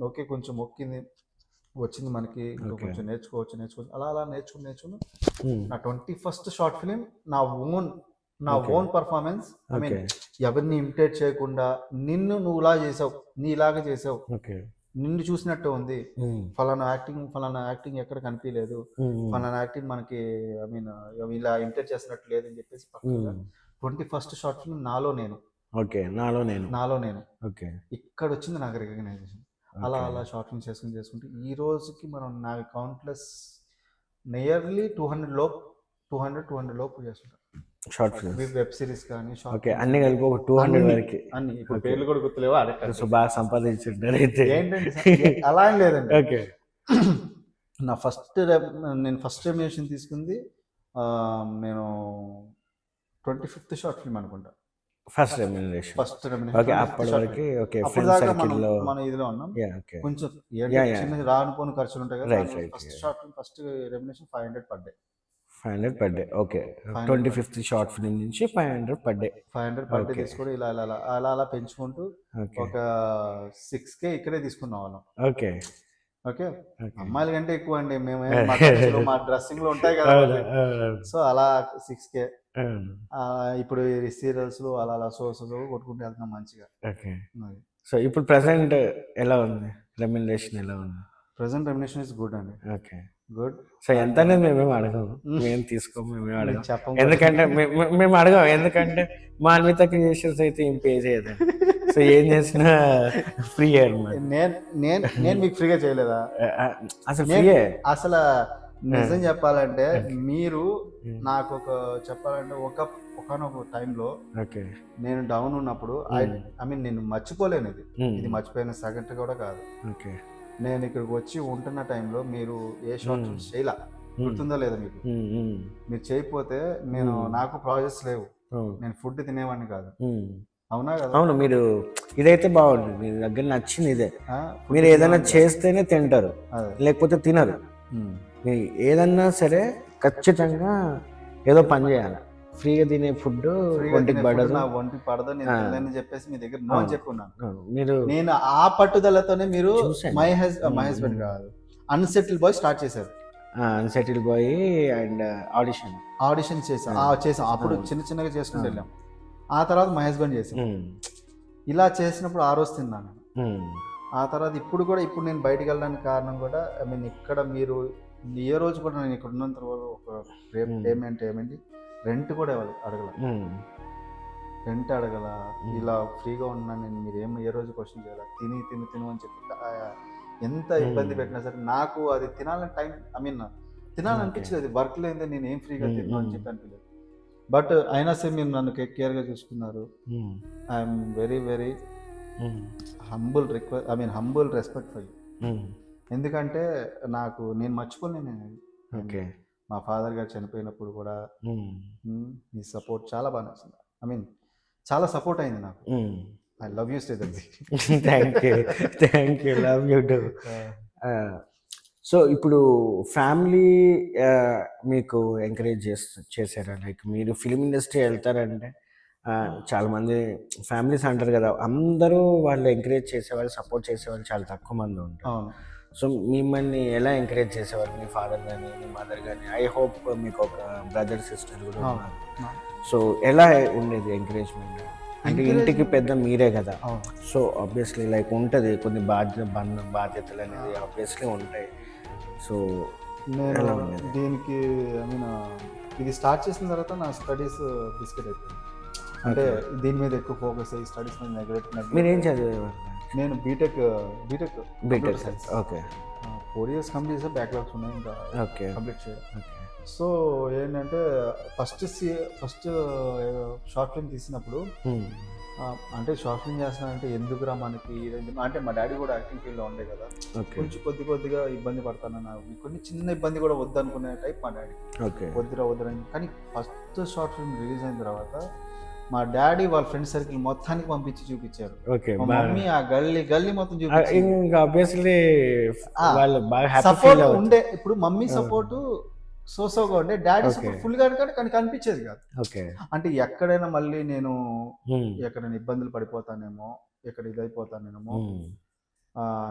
S2: ఓకే కొంచెం వచ్చింది మనకి, కొంచెం నేర్చుకోవచ్చు అలా అలా నేర్చుకుని నా 21st షార్ట్ ఫిలిం నా ఓన్ పర్ఫార్మెన్స్. ఐ మీన్ ఎవరిని ఇమిటేట్ చేయకుండా, నువ్వు ఇలా చేసావు, ఇలాగే చేసావు, నిన్ను చూసినట్టు ఉంది, ఫలానా యాక్టింగ్ ఎక్కడ కనిపించలేదు, ఫలానా యాక్టింగ్ మనకి ఐ మీన్ ఇలా ఇమిటేట్ చేసినట్టు లేదు అని చెప్పేసి పక్కగా 21st షార్ట్ ఫిల్మ్ నాలో నేను. ఇక్కడ వచ్చింది నాకు రికగ్నైజేషన్. అలా అలా షార్ట్ ఫిల్మ్ చేసుకుంటే ఈ రోజుకి మనం నా కౌంట్లెస్ నియర్లీ 200 లోపు చేస్తుంటాం షార్ట్ ఫిల్మ్, వెబ్ సిరీస్ కానీ
S1: అన్ని కలిపి ఒక 200 వరకు.
S2: అన్ని ఇప్పుడు పేర్లు కూడా గుర్తులేవా?
S1: బాగా సంపాదించుంటారు అయితే.
S2: ఏంటంటే అలా ఏం లేదండి. ఓకే. నేను ఫస్ట్ రెమ్యునరేషన్ తీసుకుంది నేను 25th షార్ట్ ఫిల్మ్ అనుకుంటా.
S1: First remuneration.
S2: ఫస్ట్
S1: ఓకే, అప్పటి వరకు ఓకే
S2: అప్పుడు
S1: ఫ్రెండ్
S2: దాకా మనం
S1: సర్కిల్లో.
S2: మన ఇదిలో ఉన్నాం.
S1: ఓకే.
S2: కొంచెం
S1: Yeah.
S2: చిన్న రానుపోని ఖర్చులు ఉంటాయి కదా.
S1: Right.
S2: First short film first remuneration 500 per day.
S1: 500 per day. Okay, 25th short film నుంచి 500 per day.
S2: 500 పర్ డే తీసుకొని ఇలా అలా అలా అలా పెంచుకుంటూ ఒక 6K ఇక్కడే తీసుకున్నాం వాళ్ళం.
S1: ఓకే.
S2: ఓకే, అమ్మాయిల కంటే ఎక్కువ అండి మేము. మా ఖర్చులు మా డ్రెస్సింగ్ లో ఉంటాయి కదా. సో అలా 6K. ఇప్పుడు సీరియల్స్ లో అలా అలా సోర్స్ కొట్టుకుంటూ వెళ్తున్నాం మంచిగా.
S1: ఓకే. సో ఇప్పుడు ప్రెసెంట్ ఎలా ఉంది రెమ్యునరేషన్, ఎలా ఉంది?
S2: ప్రెసెంట్ రెమ్యునరేషన్ ఇస్ గుడ్ అండి.
S1: Okay,
S2: good.
S1: సో ఎంత అనేది మేమేమి అడగము, మేము తీసుకోము, మేమేమి అడగం.
S2: చెప్పం,
S1: ఎందుకంటే మేము అడగం, ఎందుకంటే మా అన్విత క్రియేషన్స్ అయితే ఏం పే చేయదు. సో ఏం చేసినా ఫ్రీ అనమాట.
S2: నేను మీకు ఫ్రీగా చేయలేదా?
S1: అసలు ఫ్రీయే.
S2: అసలు నిజం చెప్పాలంటే మీరు నాకు చెప్పాలంటే ఒకనొక టైంలో
S1: ఓకే
S2: నేను డౌన్ ఉన్నప్పుడు ఐ మీన్ నేను మర్చిపోలేను. ఇది మర్చిపోయిన సెకండ్ కూడా కాదు.
S1: ఓకే,
S2: నేను ఇక్కడికి వచ్చి ఉంటున్న టైంలో మీరు ఏ షార్ట్ చేయలా, గుర్తుందో లేదా మీకు? మీరు చేయకపోతే నాకు ప్రాజెక్ట్స్ లేవు, నేను ఫుడ్ తినేవాడిని కాదు. అవునా కదా?
S1: అవును, మీరు ఇదైతే బాగుంది, మీ దగ్గర నచ్చింది ఇదే. మీరు ఏదైనా చేస్తేనే తింటారు, లేకపోతే తినరు. మీరు ఏదన్నా సరే ఖచ్చితంగా ఏదో పని చేయాలి. ఫ్రీగా తినే ఫుడ్ ఒంటికి పడదు,
S2: ఒంటికి పడదు నేను చెప్పేసి మీ దగ్గర నో చెప్పుకున్నాను.
S1: మీరు
S2: నేను ఆ పట్టుదలతోనే మీరు మై హస్బెండ్ కాదు అన్సెటిల్ బాయ్ స్టార్ట్ చేశారు.
S1: అన్సెటిల్ బాయ్ అండ్ ఆడిషన్
S2: చేసాం. అప్పుడు చిన్న చిన్నగా చేసుకుంటూ వెళ్ళాం. ఆ తర్వాత మై హస్బెండ్ చేసాం. ఇలా చేసినప్పుడు ఆ రోజు తిన్నాను. ఆ తర్వాత ఇప్పుడు నేను బయటికి వెళ్ళడానికి కారణం కూడా ఐ మీన్ ఇక్కడ మీరు ఏ రోజు కూడా నేను ఇక్కడ ఉన్నంత ఒక పేమెంట్ ఏమండి రెంట్ కూడా అడగల, రెంట్ అడగల. ఇలా ఫ్రీగా ఉన్నాను నేను, మీరు ఏ రోజు క్వశ్చన్ చేయాలి. తిను అని చెప్పి ఎంత ఇబ్బంది పెట్టినా సరే నాకు అది తినాలని టైం ఐ మీన్ తినాలనిపించలేదు. వర్క్ లేదే నేను ఏం ఫ్రీగా తిన్నాను అని చెప్పి అనిపించలేదు. బట్ అయినా సరే మీరు నన్ను కేర్గా చూసుకున్నారు. I'm very very humble respect for you. ఎందుకంటే నేను మర్చిపోలేను.
S1: ఓకే,
S2: మా ఫాదర్ గారు చనిపోయినప్పుడు కూడా మీ సపోర్ట్ చాలా బాగా నచ్చింది. ఐ మీన్ చాలా సపోర్ట్ అయింది నాకు. I love you Sridhar.
S1: Thank you, love you to. So ఇప్పుడు ఫ్యామిలీ మీకు ఎంకరేజ్ చేశారా? లైక్ మీరు ఫిలిం ఇండస్ట్రీ వెళ్తారంటే చాలామంది ఫ్యామిలీస్ అంటారు కదా, అందరూ వాళ్ళు ఎంకరేజ్ చేసేవాళ్ళు, సపోర్ట్ చేసేవాళ్ళు చాలా తక్కువ మంది ఉంటారు. సో మిమ్మల్ని ఎలా ఎంకరేజ్ చేసేవారు మీ ఫాదర్ కానీ మీ మదర్ కానీ? ఐ హోప్ మీకు ఒక బ్రదర్ సిస్టర్ కూడా ఉన్నారు. సో ఎలా ఉండేది ఎంకరేజ్మెంట్? అంటే ఇంటికి పెద్ద మీరే కదా, సో ఆబ్వియస్లీ లైక్ ఉంటుంది కొన్ని బాధ్యతలు అనేది ఆబ్వియస్లీ ఉంటాయి. సో
S2: నేను దీనికి ఐ మీన్ ఇది స్టార్ట్ చేసిన తర్వాత నా స్టడీస్ బిస్కెట్ అయిపోయింది. అంటే దీని మీద ఎక్కువ ఫోకస్ అయ్యి స్టడీస్ మీద నెగ్లెక్ట్.
S1: మీరు ఏం చదివేవారు?
S2: నేను బీటెక్.
S1: ఓకే,
S2: 4 years కంప్లీట్ చేస్తే బ్యాక్లాగ్స్ ఉన్నాయి, ఇంకా కంప్లీట్ చేయాలి. సో ఏంటంటే ఫస్ట్ షార్ట్ ఫిల్మ్ తీసినప్పుడు అంటే షార్ట్ ఫిల్మ్ చేస్తున్నానంటే ఎందుకురా మనకి అంటే మా డాడీ కూడా యాక్టింగ్ ఫీల్డ్లో ఉండే కదా, కొంచెం కొద్దిగా ఇబ్బంది పడతాను. కొన్ని చిన్న ఇబ్బంది కూడా వద్దనుకునే టైప్ మా డాడీ. వద్దురని. కానీ ఫస్ట్ షార్ట్ ఫిల్మ్ రిలీజ్ అయిన తర్వాత మా డాడీ వాళ్ళ ఫ్రెండ్ సర్కిల్ మొత్తానికి పంపించి చూపించారు. మమ్మీ ఆ గల్లీ మొత్తం చూపించారు. సపోర్ట్ ఉండే, ఇప్పుడు మమ్మీ సపోర్ట్ సోసోగా ఉండే, డాడీ సపోర్ట్ ఫుల్ గా కానీ కనిపించేది కాదు. అంటే ఎక్కడైనా మళ్ళీ నేను ఎక్కడైనా ఇబ్బందులు పడిపోతానేమో, ఎక్కడ ఇదైపోతానేమో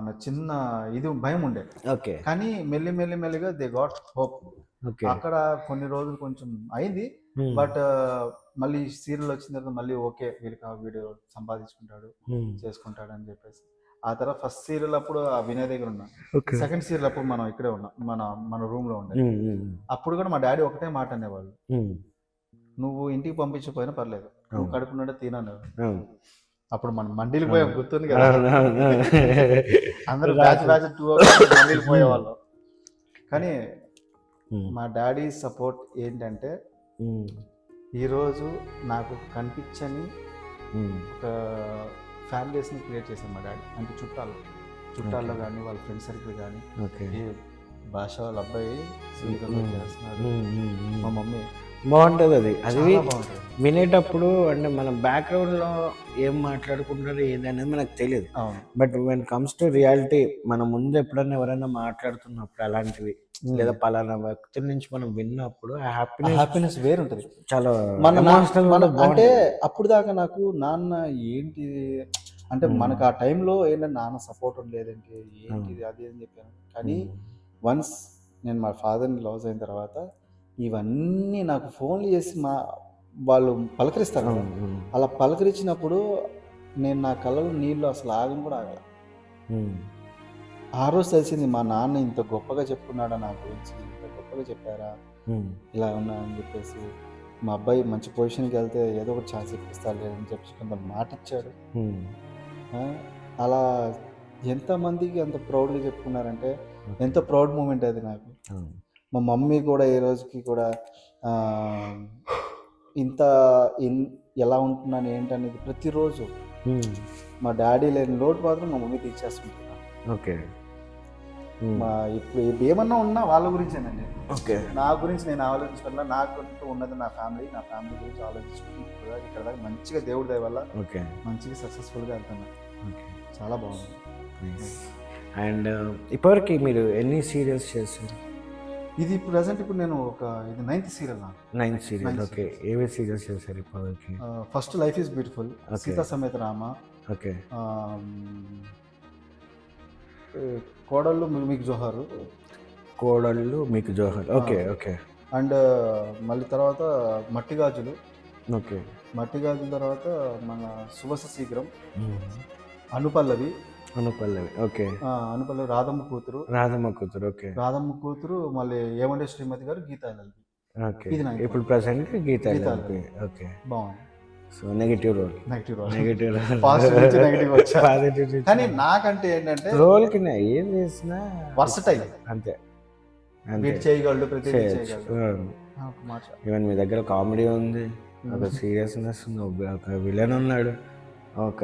S2: నా చిన్న భయం ఉండే. కానీ మెల్లిగా దే గాట్ హోప్. అక్కడ కొన్ని రోజులు కొంచెం అయింది, బట్ మళ్ళీ సీరియల్ వచ్చిన తర్వాత మళ్ళీ ఓకే వీడు సంపాదించుకుంటాడు చేసుకుంటాడు అని చెప్పేసి. ఆ తర్వాత ఫస్ట్ సీరియల్ అప్పుడు ఆ వినయ్ దగ్గర ఉన్నా, సెకండ్ సీరియల్ అప్పుడు మనం ఇక్కడే ఉన్నాం, మన రూమ్ లో ఉండే. అప్పుడు కూడా మా డాడీ ఒకటే మాట అనేవాళ్ళు, నువ్వు ఇంటికి పంపించకపోయినా పర్లేదు, నువ్వు కడుపునుండే తినను. అప్పుడు మనం మండీలు పోయాం, గుర్తుంది కదా, అందరూ బ్యాచ్ 2 మండీలు పోయేవాళ్ళం. కానీ మా డాడీ సపోర్ట్ ఏంటంటే ఈరోజు నాకు కనిపించని ఒక ఫ్యామిలీస్ని క్రియేట్ చేశాను మా డాడీ. అంటే చుట్టాల్లో కానీ వాళ్ళ ఫ్రెండ్ సర్కిల్ కానీ, ఏ భాష వాళ్ళ అబ్బాయి శ్రీకర్లో చేస్తున్నాడు, మా మమ్మీ
S1: బాగుంటుంది అది
S2: చాలా బాగుంటుంది.
S1: వినేటప్పుడు అంటే మన బ్యాక్గ్రౌండ్లో ఏం మాట్లాడుకుంటారు ఏదనేది మనకు తెలియదు.
S2: అవును.
S1: But when comes to reality మన ముందు ఎప్పుడైనా ఎవరైనా మాట్లాడుతున్నప్పుడు అలాంటివి లేదా పలానా వ్యక్తుల నుంచి మనం విన్నప్పుడు ఆ
S2: హ్యాపీనెస్ వేరుంటది.
S1: చాలా
S2: మన
S1: ఎమోషనల్
S2: అంటే అప్పుడు దాకా నాకు నాన్న ఏంటి అంటే మనకు ఆ టైంలో ఏంటంటే నాన్న సపోర్ట్ ఉండలేదంటే ఏంటిది అది అని చెప్పాను. కానీ వన్స్ నేను మా ఫాదర్ని లాస్ అయిన తర్వాత ఇవన్నీ నాకు ఫోన్లు చేసి వాళ్ళు పలకరిస్తారు కదా, అలా పలకరించినప్పుడు నేను నా కళ్ళలో నీళ్ళు అసలు ఆగను కూడా ఆగల. ఆ రోజు తెలిసింది మా నాన్న ఇంత గొప్పగా చెప్పుకున్నాడా నా గురించి, ఇంత గొప్పగా చెప్పారా ఇలా ఉన్నా అని చెప్పేసి. మా అబ్బాయి మంచి పొజిషన్కి వెళ్తే ఏదో ఒకటి ఛాన్స్ ఇప్పిస్తాడు అని చెప్పి కొంత మాట ఇచ్చాడు. అలా ఎంతమందికి అంత ప్రౌడ్గా చెప్పుకున్నారంటే ఎంతో ప్రౌడ్ మూమెంట్ అది నాకు. మా మమ్మీ కూడా ఈ రోజుకి కూడా ఇంత ఎలా ఉంటున్నాను ఏంటనేది ప్రతిరోజు మా డాడీ లేని లోటు మాత్రం మా మమ్మీ తీర్చేసుకుంటున్నాను.
S1: ఓకే.
S2: ఇప్పుడు ఏమన్నా ఉన్నా వాళ్ళ గురించేనండి.
S1: ఓకే.
S2: నా గురించి నేను ఆలోచించుకున్నా, నాకు ఉన్నది నా ఫ్యామిలీ గురించి ఆలోచించుకుని ఇక్కడ దాకా మంచిగా దేవుడి దయ వల్ల మంచిగా సక్సెస్ఫుల్గా వెళ్తున్నా. చాలా బాగుంది.
S1: అండ్ ఇప్పటివరకు మీరు ఎన్ని సీరియల్స్ చేస్తారు?
S2: ఇది ప్రజెంట్ ఇప్పుడు నేను ఇది 9th serial.
S1: 9th serial. Okay. ఏవే సీరియల్స్ చేశారు ఇప్పటివరకు?
S2: First life is beautiful, Sita Sametha Rama,
S1: okay,
S2: కోడళ్ళు మీకు జోహారు,
S1: ఓకే ఓకే.
S2: అండ్ మళ్ళీ తర్వాత మట్టి గాజులు,
S1: ఓకే,
S2: మట్టి గాజుల తర్వాత మన సువస శీఘ్రం, అనుపల్లవి,
S1: ఓకే,
S2: అనుపల్లవి రాధమ్మ కూతురు, ఓకే, రాధమ్మ కూతురు, మళ్ళీ ఏమండే శ్రీమతి గారు, గీతాలవి.
S1: ఇది ఇప్పుడు ప్రెసెంట్ గీతాలవి. ఓకే, బాగుంది. సో నెగటివ్ రోల్
S2: పాజిటివ్ వచ్చా. కానీ నాకంటే ఏంటంటే రోల్కి
S1: ఏం చేసినా
S2: వర్సటైల్
S1: అంతే,
S2: చేయగలడు ప్రతి.
S1: ఈవెన్ మీ దగ్గర కామెడీ ఉంది, ఒక సీరియస్నెస్ ఉంది, ఒక విలన్ ఉన్నాడు, ఒక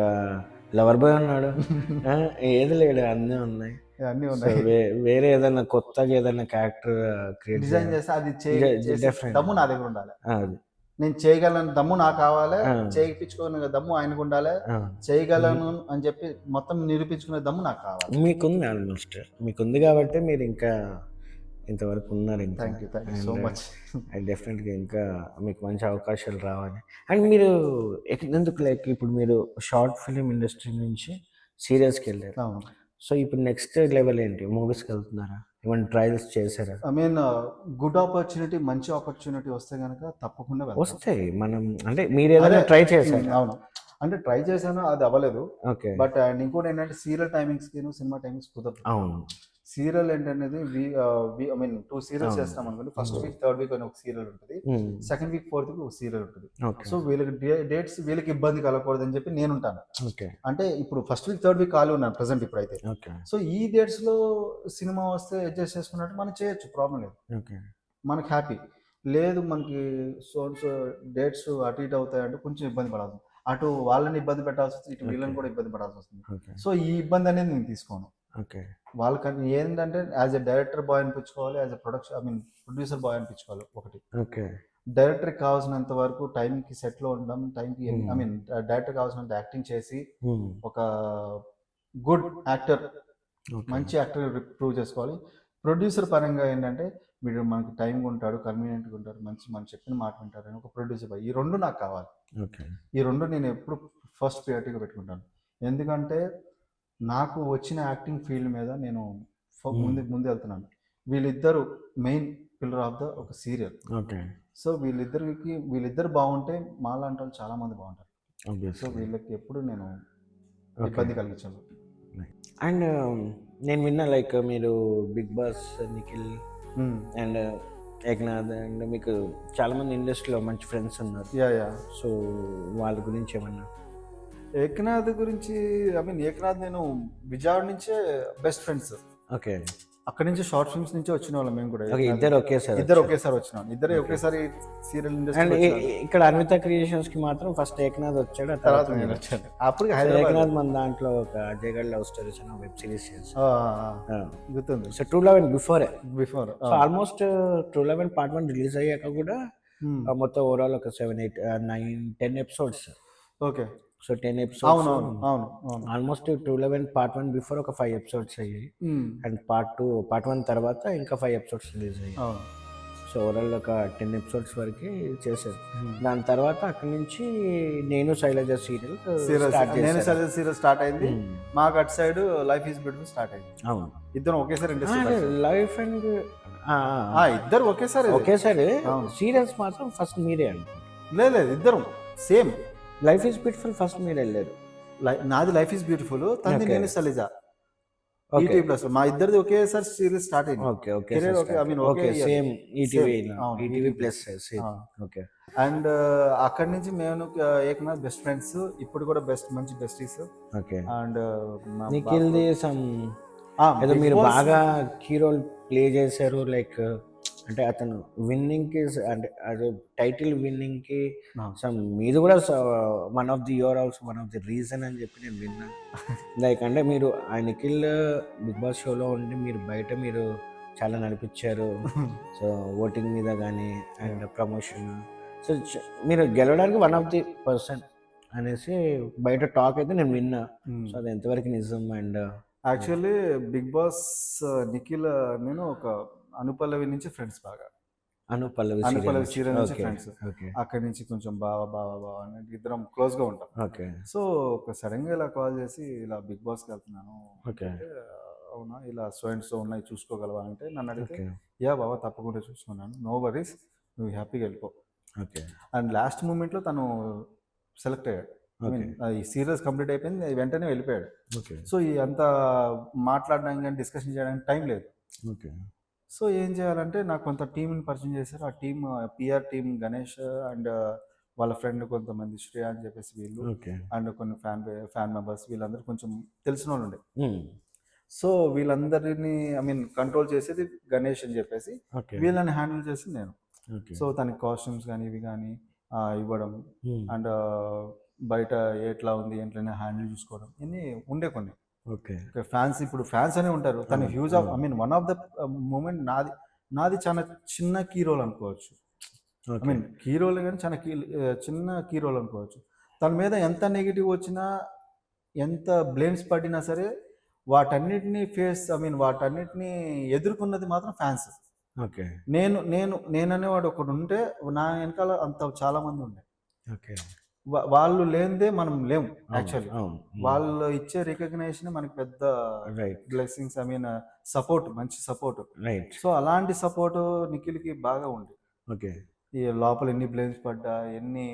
S1: లవర్ బాయ్ ఉన్నాడు, ఏది లేడు, అన్నీ ఉన్నాయి. వేరే ఏదైనా కొత్తగా ఏదైనా క్యారెక్టర్ క్రియేట్
S2: డిజైన్ చేస్తే అది దమ్ము నా దగ్గర ఉండాలి. అది నేను చేయగలను దమ్ము నాకు కావాలి, చేయించుకునే దమ్ము ఆయనకు ఉండాలి, చేయగలను అని చెప్పి మొత్తం నిరూపించుకునే దమ్ము నాకు కావాలి.
S1: మీకుంది, ఆల్మోస్ట్ మీకుంది కాబట్టి మీరు ఇంకా ఇంతవరకు ఉన్నారు.
S2: Thank you so much.
S1: డెఫినెట్గా ఇంకా మీకు మంచి అవకాశాలు రావాలి. అండ్ మీరు ఎందుకు లైక్ ఇప్పుడు మీరు షార్ట్ ఫిలిం ఇండస్ట్రీ నుంచి సీరియల్స్కి వెళ్ళారు. సో ఇప్పుడు నెక్స్ట్ లెవెల్ ఏంటి? మూవీస్కి వెళ్తున్నారా? ఏమైనా ట్రయల్స్ చేశారా?
S2: ఐ మీన్ గుడ్ ఆపర్చునిటీ, మంచి ఆపర్చునిటీ వస్తే కనుక తప్పకుండా
S1: వస్తాయి. మనం అంటే మీరు ఏదైనా ట్రై చేశారు?
S2: అవును, అంటే ట్రై చేశాను, అది అవ్వలేదు. ఓకే. బట్ అండ్ ఇంకోటి ఏంటంటే సీరియల్ టైమింగ్స్కి సినిమా టైమింగ్స్ కుదరదు. అవును. సీరియల్ ఏంటనేది ఐ మీన్ 2 సీరియల్స్ చేస్తాం అనుకోండి. ఫస్ట్ వీక్, థర్డ్ వీక్ అని ఒక సీరియల్ ఉంటుంది, సెకండ్ వీక్, ఫోర్త్ వీక్ ఒక సీరియల్ ఉంటుంది. సో వీళ్ళకి డేట్స్ వీళ్ళకి ఇబ్బంది కలగకూడదు అని చెప్పి నేను ఉంటాను. అంటే ఇప్పుడు ఫస్ట్ వీక్, థర్డ్ వీక్ ఖాళీ ఉన్నాను ప్రెసెంట్ ఇప్పుడైతే. సో ఈ డేట్స్ లో సినిమా వస్తే అడ్జస్ట్ చేసుకున్నట్టు మనం చేయొచ్చు, ప్రాబ్లం లేదు, మనకి హ్యాపీ. లేదు మనకి సో డేట్స్ అటు ఇటు అవుతాయంటే కొంచెం ఇబ్బంది పడాలి, అటు వాళ్ళని ఇబ్బంది పెట్టాల్సి వస్తుంది, ఇటు వీళ్ళని కూడా ఇబ్బంది పడాల్సి వస్తుంది. సో ఈ ఇబ్బంది అనేది నేను తీసుకోను. వాళ్ళకి ఏంటంటే యాజ్ ఎ డైరెక్టర్ బాయ్ అనిపించుకోవాలి, యాజ్ ఎ ప్రొడ్యూసర్ బాయ్ అనిపించుకోవాలి ఒకటి. డైరెక్టర్కి కావాల్సినంత వరకు టైంకి సెట్లో ఉండడం, టైంకి డైరెక్టర్ కావాల్సినంత యాక్టింగ్ చేసి ఒక గుడ్ యాక్టర్, మంచి యాక్టర్ ప్రూవ్ చేసుకోవాలి. ప్రొడ్యూసర్ పరంగా ఏంటంటే వీడు మనకి టైంగా ఉంటాడు, కన్వీనియంట్గా ఉంటాడు, మనం చెప్పిన మాట వింటారు అని ఒక ప్రొడ్యూసర్ బాయ్. ఈ రెండు నాకు కావాలి. ఈ రెండు నేను ఎప్పుడు ఫస్ట్ ప్రియారిటీగా పెట్టుకుంటాను. ఎందుకంటే నాకు వచ్చిన యాక్టింగ్ ఫీల్డ్ మీద నేను ముందు వెళ్తున్నాను. వీళ్ళిద్దరు మెయిన్ పిల్లర్ ఆఫ్ ద ఒక సీరియల్. సో వీళ్ళిద్దరు బాగుంటే మాలాంటి వాళ్ళు చాలా మంది బాగుంటారు. సో వీళ్ళకి ఎప్పుడు నేను ఇబ్బంది కలిగించాను.
S1: అండ్ నేను విన్నా లైక్ మీరు Bigg Boss Nikhil and Eknath and మీకు చాలా మంది ఇండస్ట్రీలో మంచి ఫ్రెండ్స్ ఉన్నారు. సో వాళ్ళ గురించి ఏమన్నా?
S2: ఏక్నాథ్ గురించి ఏక్నాథ్ నేను విజయవాడ నుంచే బెస్ట్ ఫ్రెండ్స్.
S1: ఓకే.
S2: అక్కడి నుంచి షార్ట్ ఫిల్మ్స్ నుంచి వచ్చిన వాళ్ళం మేము కూడా.
S1: ఇద్దరు ఒకేసారి
S2: వచ్చినాం, ఇద్దరే ఒకేసారి సీరియల్ ఇండస్ట్రీ.
S1: ఇక్కడ అన్విత క్రియేషన్స్ కి మాత్రం ఫస్ట్ ఏక్నాథ్ వచ్చాడు, తర్వాత నేను వచ్చాను. అప్పుడు ఏక్నాథ్ మన దాంట్లో ఒక జయగఢ్ లవ్ స్టోరీస్ అనే వెబ్ సిరీస్
S2: గుర్తుంది.
S1: So 211 before almost 211 Part 1 release అయ్యాక కూడా మొత్తం ఓవరాల్ ఒక 7, 8, 9, 10 ఎపిసోడ్స్.
S2: ఓకే.
S1: సో 10 ఎపిసోడ్స్
S2: అవునవును, అవును, అవును.
S1: ఆల్మోస్ట్ 211 పార్ట్ 1 బిఫోర్ ఒక 5 ఎపిసోడ్స్ అయ్యాయి. అండ్ పార్ట్ 1 తర్వాత ఇంకా 5 ఎపిసోడ్స్ రిలీజ్ అయ్యాయి.
S2: అవును.
S1: సో ఓవరాల్ ఒక 10 ఎపిసోడ్స్ వరకు చేశారు. దాని తర్వాత అక్కడి నుంచి నేను శైలజ సీరియల్ స్టార్ట్
S2: నేను
S1: చేశాను.
S2: సీరియల్ స్టార్ట్ అయింది. మాకు అటు side life is beautiful start అయింది.
S1: అవును,
S2: ఇద్దరం ఒకేసారి ఇండస్ట్రీ.
S1: లైఫ్ అండ్
S2: ఇద్దరు ఒకేసారి.
S1: సీరియల్స్ మాత్రం ఫస్ట్ మీరే అనుకుంటా.
S2: లేదు, ఇద్దరం same.
S1: Life is beautiful first మీరు వెళ్ళారు.
S2: నాది లైఫ్ ఈజ్ బ్యూటిఫుల్, తంది నేను శైలజ. ఈటీవీ ప్లస్ మా ఇద్దరిది ఒకేసారి సీరియల్ స్టార్ట్ అయింది.
S1: ETV plus. ఓకే.
S2: అండ్ అక్కడి నుంచి మేము ఏకనాథ్ బెస్ట్ ఫ్రెండ్స్, ఇప్పుడు కూడా మంచి బెస్టీస్.
S1: ఓకే.
S2: అండ్
S1: నిఖిల్ది సమ్ ఏదో మీరు బాగా కీ రోల్ ప్లే చేశారు, లైక్ అంటే అతను విన్నింగ్ కి, అంటే అది టైటిల్ విన్నింగ్ కి సమ్ మీది కూడా వన్ ఆఫ్ ది రీజన్ అని చెప్పి నేను విన్నా. లైక్ అంటే మీరు ఆ నిఖిల్ బిగ్ బాస్ షోలో ఉండి మీరు బయట మీరు చాలా నడిపించారు. సో ఓటింగ్ మీద కానీ అండ్ ప్రమోషన్, సో మీరు గెలవడానికి వన్ ఆఫ్ ది పర్సన్ అనేసి బయట టాక్ అయితే నేను విన్నా. సో అది ఎంతవరకు నిజం? And
S2: actually Bigg Boss Nikhil నేను ఒక అనుపల్లవి నుంచి ఫ్రెండ్స్, బాగా అనుపల్లవి సీరియల్ నుంచి ఫ్రెండ్స్. అక్కడి నుంచి కొంచెం బావా అని ఇద్దరం క్లోజ్ గా ఉంటాం. సో ఒక సడన్ గా ఇలా కాల్ చేసి ఇలా బిగ్ బాస్ కి వెళ్తున్నాను, అవునా ఇలా సో అండ్ సో ఉన్నాయి చూసుకోగలవా అంటే నన్ను అడిగితే యా బావా తప్పకుండా చూసుకున్నాను, నో వరీస్, నువ్వు హ్యాపీగా వెళ్ళిపో. అండ్ లాస్ట్ మూమెంట్ లో తను సెలెక్ట్ అయ్యాడు. ఈ సీరియల్స్ కంప్లీట్ అయిపోయింది, వెంటనే వెళ్ళిపోయాడు. సో ఈ అంత మాట్లాడడానికి కానీ డిస్కషన్ చేయడానికి టైం లేదు. సో ఏం చేయాలంటే నాకు కొంత టీంని పరిచయం చేశారు. ఆ team PR team Ganesh and వాళ్ళ ఫ్రెండ్ కొంతమంది శ్రేయ అని చెప్పేసి వీళ్ళు, అండ్ కొన్ని ఫ్యాన్ మెంబర్స్, వీళ్ళందరూ కొంచెం తెలిసిన వాళ్ళు ఉండే. సో వీళ్ళందరినీ కంట్రోల్ చేసేది గణేష్ అని చెప్పేసి, వీళ్ళని హ్యాండిల్ చేసి నేను. సో తనకి కాస్ట్యూమ్స్ కానీ ఇవి కానీ ఇవ్వడం, అండ్ బయట ఎట్లా ఉంది ఏంటనే హ్యాండిల్ చూసుకోవడం, ఇన్ని ఉండే కొన్ని. ఫ్యాన్స్, ఇప్పుడు ఫ్యాన్స్ అనే ఉంటారు. తన huge of one of the moment నాది చాలా చిన్న కీ రోల్ అనుకోవచ్చు. కీ రోల్ కానీ చాలా చిన్న కీ రోల్ అనుకోవచ్చు. తన మీద ఎంత నెగిటివ్ వచ్చినా, ఎంత బ్లేమ్స్ పడినా సరే వాటన్నిటిని వాటన్నిటిని ఎదుర్కొన్నది మాత్రం ఫ్యాన్స్. నేననేవాడు ఒకడు ఉంటే నా వెనకాల అంత చాలా మంది ఉండే. వాళ్ళు లేనిదే మనం లేము. యాక్చువల్లీ వాళ్ళు ఇచ్చే రికగ్నేషన్ మనకి పెద్ద బ్లెస్సింగ్స్, సపోర్ట్, మంచి సపోర్ట్. సో అలాంటి సపోర్ట్ నిఖిల్కి బాగా ఉంది. ఈ లోపల ఎన్ని బ్లేమ్స్ పడ్డా, ఎన్ని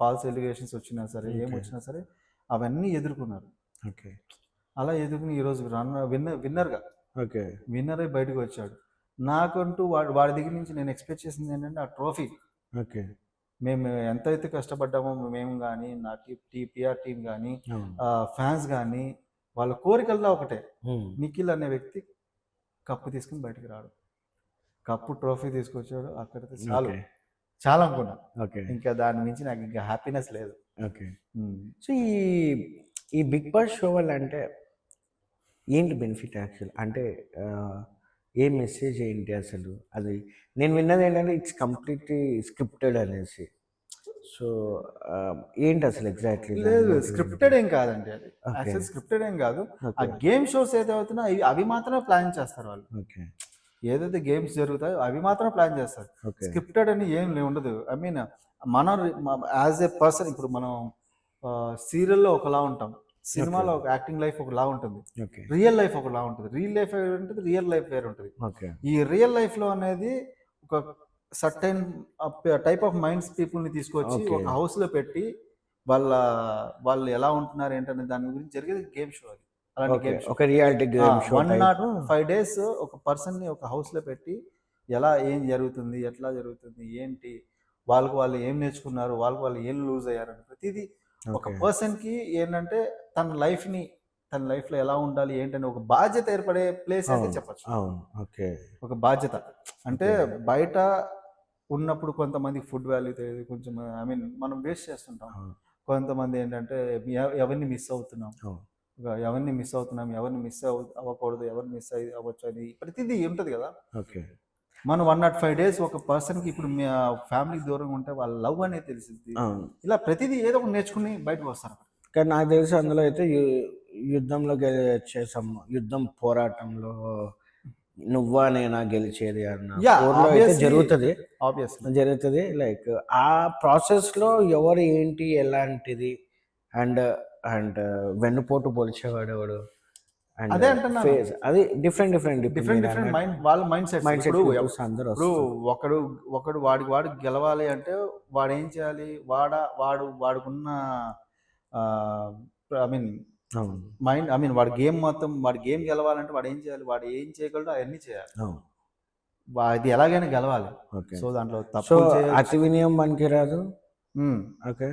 S2: ఫాల్స్ ఎలిగేషన్స్ వచ్చినా సరే, ఏమొచ్చినా సరే అవన్నీ ఎదుర్కొన్నారు. అలా ఎదుర్కొని ఈరోజు విన్నర్ అయి బయటకు వచ్చాడు. నాకంటూ వాడి దగ్గర నుంచి నేను ఎక్స్పెక్ట్ చేసింది ఏంటంటే ఆ ట్రోఫీ. మేము ఎంతైతే కష్టపడ్డామో మేము కానీ, నా పిఆర్ టీం కానీ, ఫ్యాన్స్ కానీ, వాళ్ళ కోరికల్లో ఒకటే, నిఖిల్ అనే వ్యక్తి కప్పు తీసుకుని బయటకు రాడు. కప్పు ట్రోఫీ తీసుకొచ్చాడు, అక్కడితో చాలా అనుకున్నా. ఇంకా దాని మించి నాకు ఇంకా హ్యాపీనెస్ లేదు.
S1: సో ఈ బిగ్ బాస్ షో వల్ల అంటే ఏంటి బెనిఫిట్ యాక్చువల్? అంటే ఏ మెసేజ్ ఏంటి అసలు? అది నేను విన్నది ఏంటంటే ఇట్స్ కంప్లీట్లీ స్క్రిప్టెడ్ అనేసి. సో ఏంటి అసలు ఎగ్జాక్ట్లీ?
S2: లేదు, స్క్రిప్టెడ్ ఏం కాదండి. అది అసలు స్క్రిప్టెడ్ ఏం కాదు. ఆ గేమ్ షోస్ ఏదైతే అవుతున్నాయో అవి మాత్రమే ప్లాన్ చేస్తారు వాళ్ళు. ఏదైతే గేమ్స్ జరుగుతాయో అవి మాత్రం ప్లాన్ చేస్తారు. స్క్రిప్టెడ్ అని ఏం ఉండదు. మనం యాజ్ ఏ పర్సన్, ఇప్పుడు మనం సీరియల్లో ఒకలా ఉంటాం, సినిమాలో ఒక యాక్టింగ్ లైఫ్ ఒకలా ఉంటుంది, రియల్ లైఫ్ ఒకలా ఉంటుంది. రియల్ లైఫ్ వేరే ఉంటుంది, రియల్ లైఫ్ వేరే ఉంటుంది. ఈ రియల్ లైఫ్ లో అనేది ఒక సర్టైన్ టైప్ ఆఫ్ మైండ్స్ పీపుల్ని తీసుకొచ్చి ఒక హౌస్ లో పెట్టి వాళ్ళు ఎలా ఉంటున్నారు ఏంటనే దాని గురించి జరిగేది గేమ్ షో. అది అలాంటి గేమ్ షో, ఒక రియాలిటీ గేమ్ షో. 105 days ఒక పర్సన్ ని ఒక హౌస్ లో పెట్టి ఏం జరుగుతుంది, ఎట్లా జరుగుతుంది, ఏంటి, వాళ్ళు ఏం నేర్చుకున్నారు, వాళ్ళు ఏం లూజ్ అయ్యారని ప్రతిదీ ఒక పర్సన్ కి ఏంటంటే తన లైఫ్ లో ఎలా ఉండాలి ఏంటని ఒక బాధ్యత ఏర్పడే ప్లేస్ అయితే చెప్పచ్చు. ఒక బాధ్యత అంటే బయట ఉన్నప్పుడు కొంతమంది ఫుడ్ వాల్యూ తెలియదు, కొంచెం మనం వేస్ట్ చేస్తుంటాం. కొంతమంది ఏంటంటే ఎవరిని మిస్ అవుతున్నాం, ఎవరిని మిస్ అవ్వకూడదు, ఎవరిని మిస్ అవ్వచ్చు అని ప్రతిదీ ఉంటుంది కదా. మనం 105 days ఒక పర్సన్కి ఇప్పుడు మీ ఫ్యామిలీకి దూరంగా ఉంటే వాళ్ళ లవ్ అనేది తెలిసింది.
S1: అవును.
S2: ఇలా ప్రతిదీ ఏదో ఒకటి నేర్చుకుని బయటకు వస్తారు.
S1: కానీ నాకు తెలిసి అందులో అయితే యుద్ధంలో చేసాం, యుద్ధం పోరాటంలో నువ్వా నేనా గెలిచేది అన్న పోర్లో అయితే జరుగుతుంది. లైక్ ఆ ప్రాసెస్లో ఎవరు ఏంటి ఎలాంటిది అండ్ అండ్ వెన్నుపోటు పొలిచేవాడు ఎవడు,
S2: అదే అంటున్నా,
S1: అది డిఫరెంట్
S2: మైండ్ వాళ్ళ మైండ్ సెట్.
S1: అందరూ
S2: ఇప్పుడు ఒకడు వాడు గెలవాలి అంటే వాడు ఏం చేయాలి, వాడుకున్న ఐ మీన్ మైండ్ వాడి గేమ్ మొత్తం, వాడి గేమ్ గెలవాలంటే వాడు ఏం చేయాలి, వాడు ఏం చేయగలడో అవన్నీ చేయాలి. అది ఎలాగైనా గెలవాలి. సో దాంట్లో తప్పు
S1: అతి వినయం మనకి రాదు. ఓకే,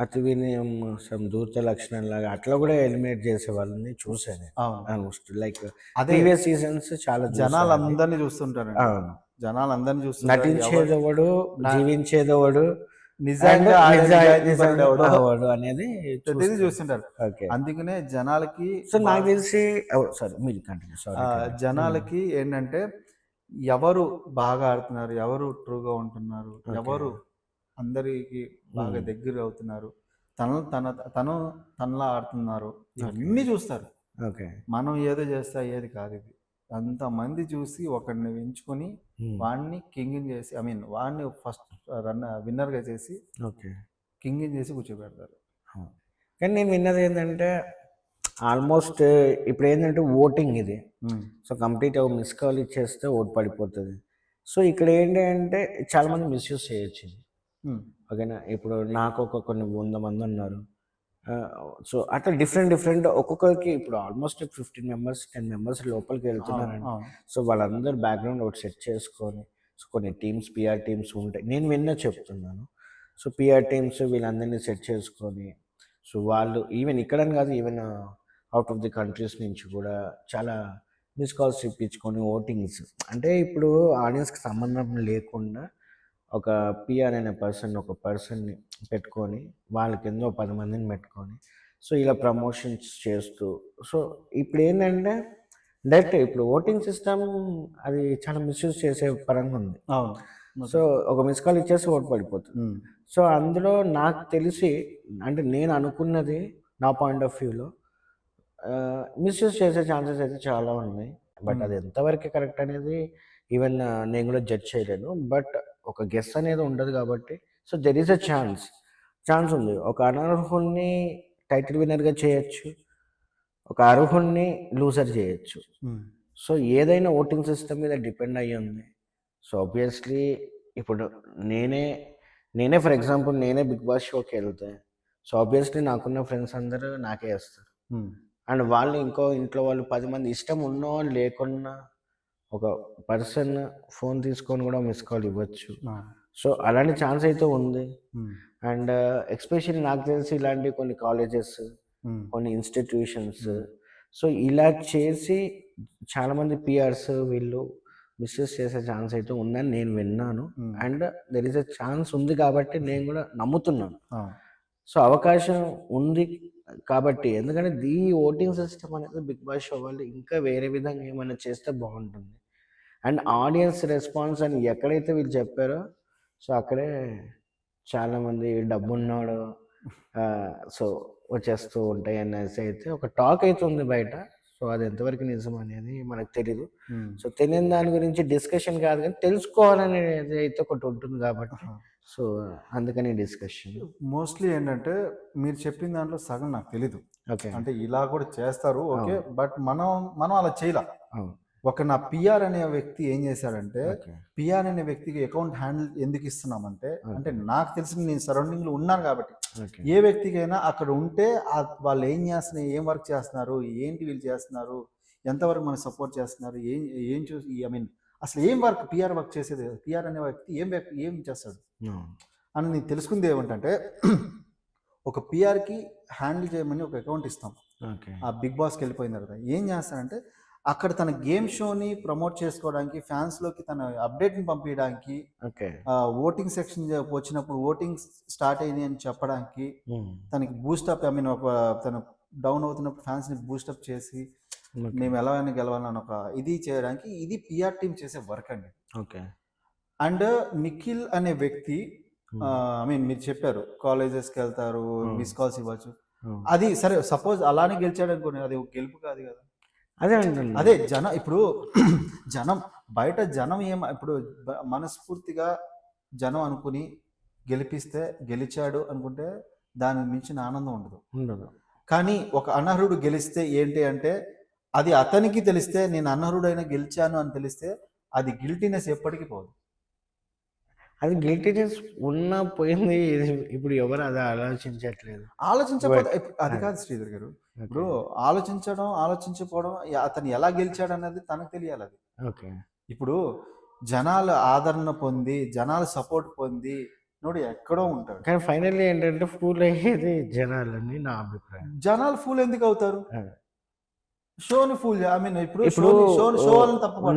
S1: అతి వినయం దూరత లక్షణం లాగా అట్లా కూడా ఎలిమినేట్ చేసే వాళ్ళని చూసాను ఆల్మోస్ట్. లైక్ ప్రీవియస్ సీజన్స్ చాలా
S2: జనాలందరినీ చూస్తుంటారు. జనాలందరినీ చూస్తుంటారు,
S1: నటించేదెవడు జీవించేదెవడు
S2: నిజంగా
S1: అనేది
S2: చూస్తుంటారు. అందుకనే జనాలకి,
S1: సో నాకు తెలిసి మీరు కంటిన్యూ.
S2: జనాలకి ఏంటంటే ఎవరు బాగా ఆడుతున్నారు, ఎవరు ట్రూగా ఉంటున్నారు, ఎవరు అందరికి బాగా దగ్గర అవుతున్నారు, తనలా ఆడుతున్నారు, ఇవన్నీ చూస్తారు. మనం ఏదో చేస్తా ఏది కాదు. ఇది అంతమంది చూసి ఒకరిని ఎంచుకొని వాడిని కింగ్ చేసి, ఐ మీన్ వాడిని ఫస్ట్ విన్నర్గా చేసి కింగ్ చేసి కూర్చోబెడతారు.
S1: కానీ నేను విన్నది ఏంటంటే ఆల్మోస్ట్ ఇప్పుడు ఏంటంటే ఓటింగ్ ఇది. సో కంప్లీట్ మిస్ కాల్ ఇచ్చేస్తే ఓటు పడిపోతుంది. సో ఇక్కడ ఏంటి అంటే చాలామంది మిస్యూజ్ చేయొచ్చు. ఓకేనా, ఇప్పుడు నాకు కొన్ని 100 మంది ఉన్నారు. సో అట్లా డిఫరెంట్ ఒక్కొక్కరికి ఇప్పుడు ఆల్మోస్ట్ 15 members 10 members లోపలికి వెళ్తున్నారండి. సో వాళ్ళందరూ బ్యాక్గ్రౌండ్ ఒకటి సెట్ చేసుకొని, సో కొన్ని టీమ్స్ పిఆర్ టీమ్స్ ఉంటాయి, నేను చెప్తున్నాను. సో పిఆర్ టీమ్స్ వీళ్ళందరినీ సెట్ చేసుకొని, సో వాళ్ళు ఈవెన్ ఇక్కడని కాదు, even out of the countries నుంచి కూడా చాలా మిస్ కాల్స్ ఇప్పించుకొని ఓటింగ్స్, అంటే ఇప్పుడు ఆడియన్స్కి సంబంధం లేకుండా ఒక పిఆర్ అనే ఒక పర్సన్ని పెట్టుకొని వాళ్ళ కింద 10 మందిని పెట్టుకొని, సో ఇలా ప్రమోషన్స్ చేస్తూ, సో ఇప్పుడు ఏంటంటే డైరెక్ట్ ఇప్పుడు ఓటింగ్ సిస్టమ్ అది చాలా మిస్యూజ్ చేసే పరంగా ఉంది. సో ఒక మిస్ కాల్ ఇచ్చేసి ఓటు పడిపోతుంది. సో అందులో నాకు తెలిసి, అంటే నేను అనుకున్నది నా పాయింట్ ఆఫ్ వ్యూలో మిస్యూజ్ చేసే ఛాన్సెస్ అయితే చాలా ఉన్నాయి. బట్ అది ఎంతవరకు కరెక్ట్ అనేది ఈవెన్ నేను కూడా జడ్జ్ చేయలేను. బట్ ఒక గెస్ అనేది ఉండదు కాబట్టి, so there is a chance ఉంది. ఒక అనర్హుల్ని టైటిల్ విన్నర్గా చేయొచ్చు, ఒక అర్హుల్ని లూజర్ చేయొచ్చు. సో ఏదైనా ఓటింగ్ సిస్టమ్ మీద డిపెండ్ అయ్యి ఉంది. సో ఆబ్వియస్లీ ఇప్పుడు నేనే ఫర్ ఎగ్జాంపుల్ నేనే బిగ్ బాస్ షోకి వెళ్తే, సో ఆబ్వియస్లీ నాకున్న ఫ్రెండ్స్ అందరూ నాకే వేస్తారు. అండ్ వాళ్ళు ఇంట్లో వాళ్ళు 10 మంది ఇష్టం ఉన్నో లేకున్నా ఒక పర్సన్ ఫోన్ తీసుకొని కూడా మిస్ కాల్ ఇవ్వచ్చు. సో అలాంటి ఛాన్స్ అయితే ఉంది. అండ్ ఎస్పెషల్లీ నాకు తెలిసి ఇలాంటి కొన్ని కాలేజెస్, కొన్ని ఇన్స్టిట్యూషన్స్, సో ఇలా చేసి చాలామంది పిఆర్స్ వీళ్ళు మిస్యూజ్ చేసే ఛాన్స్ అయితే ఉందని నేను విన్నాను. And there is a chance ఉంది కాబట్టి నేను కూడా నమ్ముతున్నాను. సో అవకాశం ఉంది కాబట్టి, ఎందుకంటే ఈ ఓటింగ్ సిస్టమ్ అనేది బిగ్ బాస్ షో వాళ్ళు ఇంకా వేరే విధంగా ఏమైనా చేస్తే బాగుంటుంది. అండ్ ఆడియన్స్ రెస్పాన్స్ అని ఎక్కడైతే వీళ్ళు చెప్పారో, సో అక్కడే చాలామంది డబ్బున్నాడు సో వచ్చేస్తూ ఉంటాయి అనేసి అయితే ఒక టాక్ అయితే ఉంది బయట. సో అది ఎంతవరకు నిజం అనేది మనకు తెలీదు. సో తెలియని దాని గురించి డిస్కషన్ కాదు, కానీ తెలుసుకోవాలనేది అయితే ఒకటి ఉంటుంది కాబట్టి, సో అందుకని డిస్కషన్.
S2: మోస్ట్లీ ఏంటంటే మీరు చెప్పిన దాంట్లో సగం నాకు తెలీదు. ఓకే, అంటే ఇలా కూడా చేస్తారు, ఓకే, బట్ మనం అలా చేయలే. నా పిఆర్ అనే వ్యక్తి ఏం చేశాడంటే, పిఆర్ అనే వ్యక్తికి అకౌంట్ హ్యాండిల్ ఎందుకు ఇస్తున్నామంటే, అంటే నాకు తెలిసి నేను సరౌండింగ్లో ఉన్నాను కాబట్టి, ఏ వ్యక్తికైనా అక్కడ ఉంటే వాళ్ళు ఏం చేస్తున్నారు, ఏం వర్క్ చేస్తున్నారు, ఏంటి వీళ్ళు చేస్తున్నారు, ఎంతవరకు మనం సపోర్ట్ చేస్తున్నారు, ఏం చూసి, ఐ మీన్ అసలు ఏం వర్క్ పిఆర్ వర్క్ చేసేది, పిఆర్ అనే వ్యక్తి ఏం చేస్తాడు అని నేను తెలుసుకుంది ఏమంటే, ఒక పిఆర్కి హ్యాండిల్ చేయమని ఒక అకౌంట్ ఇస్తాం. ఆ బిగ్ బాస్కి వెళ్ళిపోయిన తర్వాత ఏం చేస్తాడంటే, అక్కడ తన గేమ్ షోని ప్రమోట్ చేసుకోవడానికి, ఫ్యాన్స్లోకి తన అప్డేట్ని పంపించడానికి, ఓటింగ్ సెక్షన్ వచ్చినప్పుడు ఓటింగ్ స్టార్ట్ అయింది అని చెప్పడానికి, తనకి బూస్టప్, ఐ మీన్ తను డౌన్ అవుతున్నప్పుడు ఫ్యాన్స్ని బూస్టప్ చేసి మేము ఎలా అయినా గెలవాలని ఒక ఇది చేయడానికి ఇది పిఆర్ టీం చేసే వర్క్ అండి.
S1: ఓకే.
S2: అండ్ నిఖిల్ అనే వ్యక్తి ఐ మీన్ మీరు చెప్పారు కాలేజెస్కి వెళ్తారు, మిస్ కాల్స్ ఇవ్వచ్చు. అది సరే, సపోజ్ అలానే గెలిచాడు అనుకోండి, అది ఒక గెలుపు కాదు కదా.
S1: అదే అంటున్నా.
S2: అదే జనం ఇప్పుడు జనం బయట జనం ఇప్పుడు మనస్ఫూర్తిగా జనం అనుకుని గెలిపిస్తే గెలిచాడు అనుకుంటే దాని మించిన ఆనందం ఉండదు. కానీ ఒక అనర్హుడు గెలిస్తే ఏంటి అంటే అది అతనికి తెలిస్తే నేను అనర్హుడైనా గెలిచాను అని తెలిస్తే అది గిల్టీనెస్ ఎప్పటికీ పోదు.
S1: అది గిల్టీనెస్ ఉన్నా పోయింది. ఇప్పుడు ఎవరు అది
S2: ఆలోచించకపోతే అది కాదు శ్రీధర్ గారు. ఇప్పుడు ఆలోచించకపోవడం అతను ఎలా గెలిచాడు అన్నది తనకు తెలియాలి. అది
S1: ఓకే.
S2: ఇప్పుడు జనాల ఆదరణ పొంది జనాల సపోర్ట్ పొంది నోడు ఎక్కడో ఉంటాడు.
S1: కానీ ఫైనల్లీ ఏంటంటే ఫూల్ అయ్యేది జనాలని నా అభిప్రాయం.
S2: జనాలు ఫూల్ ఎందుకు అవుతారు? షోని ఫూల్ ఐ మీన్ ఇప్పుడు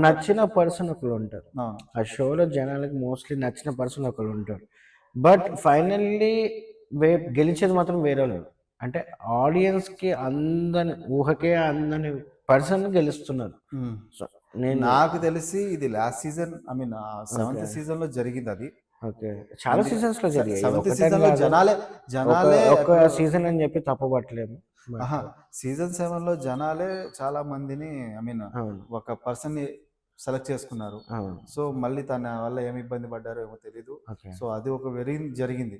S1: నచ్చిన పర్సన్ ఒకరు ఉంటారు. ఆ షోలో జనాలకి మోస్ట్లీ నచ్చిన పర్సన్ ఒకరు ఉంటారు. బట్ ఫైనల్లీ గెలిచేది మాత్రం వేరే లేదు. అంటే ఆడియన్స్కి అందని ఊహకే అందని పర్సన్ గెలుస్తున్నారు. సో
S2: నాకు తెలిసి ఇది last season I mean 7th season లో జరిగింది అది.
S1: ఓకే. చాలా సీజన్స్ లో జరిగాయి.
S2: 7th సీజన్ లో జనాలే
S1: ఒక సీజన్ అని చెప్పి తప్పబట్టలేము.
S2: సీజన్ 7 లో జనాలే చాలా మందిని ఐ మీన్ ఒక పర్సన్ ని సెలెక్ట్ చేసుకున్నారు. సో మళ్ళీ తన వల్ల ఏమి ఇబ్బంది పడ్డారో ఏమో తెలీదు. సో అది ఒక వెరీ జరిగింది.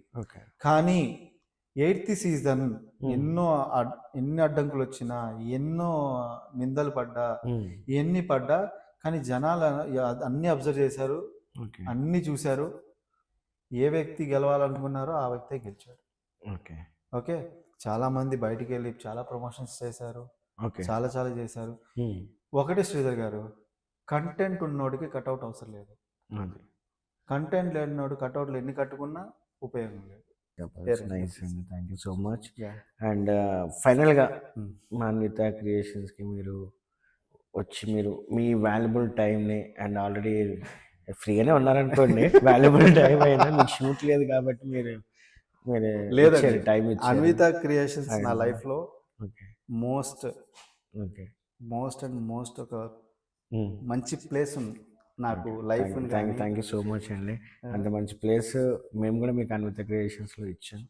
S2: కానీ 8th సీజన్ ఎన్ని అడ్డంకులు వచ్చినా, ఎన్నో నిందలు పడ్డా, ఎన్ని పడ్డా, కానీ జనాలు అన్ని అబ్జర్వ్ చేశారు, అన్ని చూశారు. ఏ వ్యక్తి గెలవాలనుకున్నారో ఆ వ్యక్తే గెలిచాడు. ఓకే. చాలా మంది బయటికి వెళ్ళి చాలా ప్రమోషన్స్ చేశారు, చాలా చేశారు. ఒకటే శ్రీధర్ గారు, కంటెంట్ ఉన్నోడికి కట్అవుట్ అవసరం లేదు. కంటెంట్ లేనినోడు కట్అవుట్లు ఎన్ని కట్టుకున్నా ఉపయోగం లేదు.
S1: నైస్ అండి, thank you so much. And ఫైనల్గా మాన్విత క్రియేషన్స్కి మీరు వచ్చి మీరు మీ వాల్యుబుల్ టైంని అండ్ ఆల్రెడీ ఫ్రీగానే ఉన్నారనుకోండి, వాల్యుబుల్ టైం అయినా మీకు షూట్ లేదు కాబట్టి మీరు
S2: లేదండి
S1: టైం
S2: అన్విత క్రియేషన్స్ నా లైఫ్ లో మోస్ట్ ఒక మంచి ప్లేస్ ఉంది నాకు life.
S1: Thank you so much అండి. అంత మంచి ప్లేస్ మేము కూడా మీకు అన్విత క్రియేషన్స్ లో ఇచ్చాం.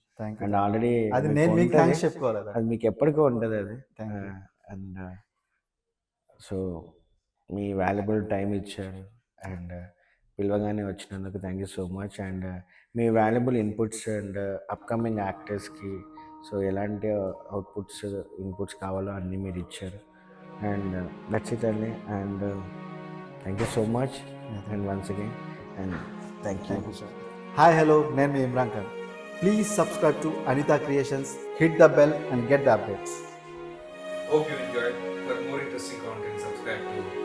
S1: అండ్ ఆల్రెడీ
S2: అది నేను మీకు థ్యాంక్స్ చెప్పుకోవాలి,
S1: అది మీకు ఎప్పటికో ఉంటుంది అది. అండ్ సో మీ వాల్యుబుల్ టైం ఇచ్చారు అండ్ పిలవగానే వచ్చినందుకు thank you so much. And మీ వాల్యుబుల్ ఇన్పుట్స్ అండ్ అప్కమింగ్ యాక్టర్స్కి సో ఎలాంటి ఇన్పుట్స్ కావాలో అన్నీ మీరు ఇచ్చారు. అండ్ దట్స్ ఇట్ అండి. And thank you so much and once again and thank you
S2: sir. Hi hello, నేను మీ Imran Khan. Please subscribe to Anitha creations, hit the bell and get the updates.
S3: Hope you enjoyed. For more interesting content, subscribe to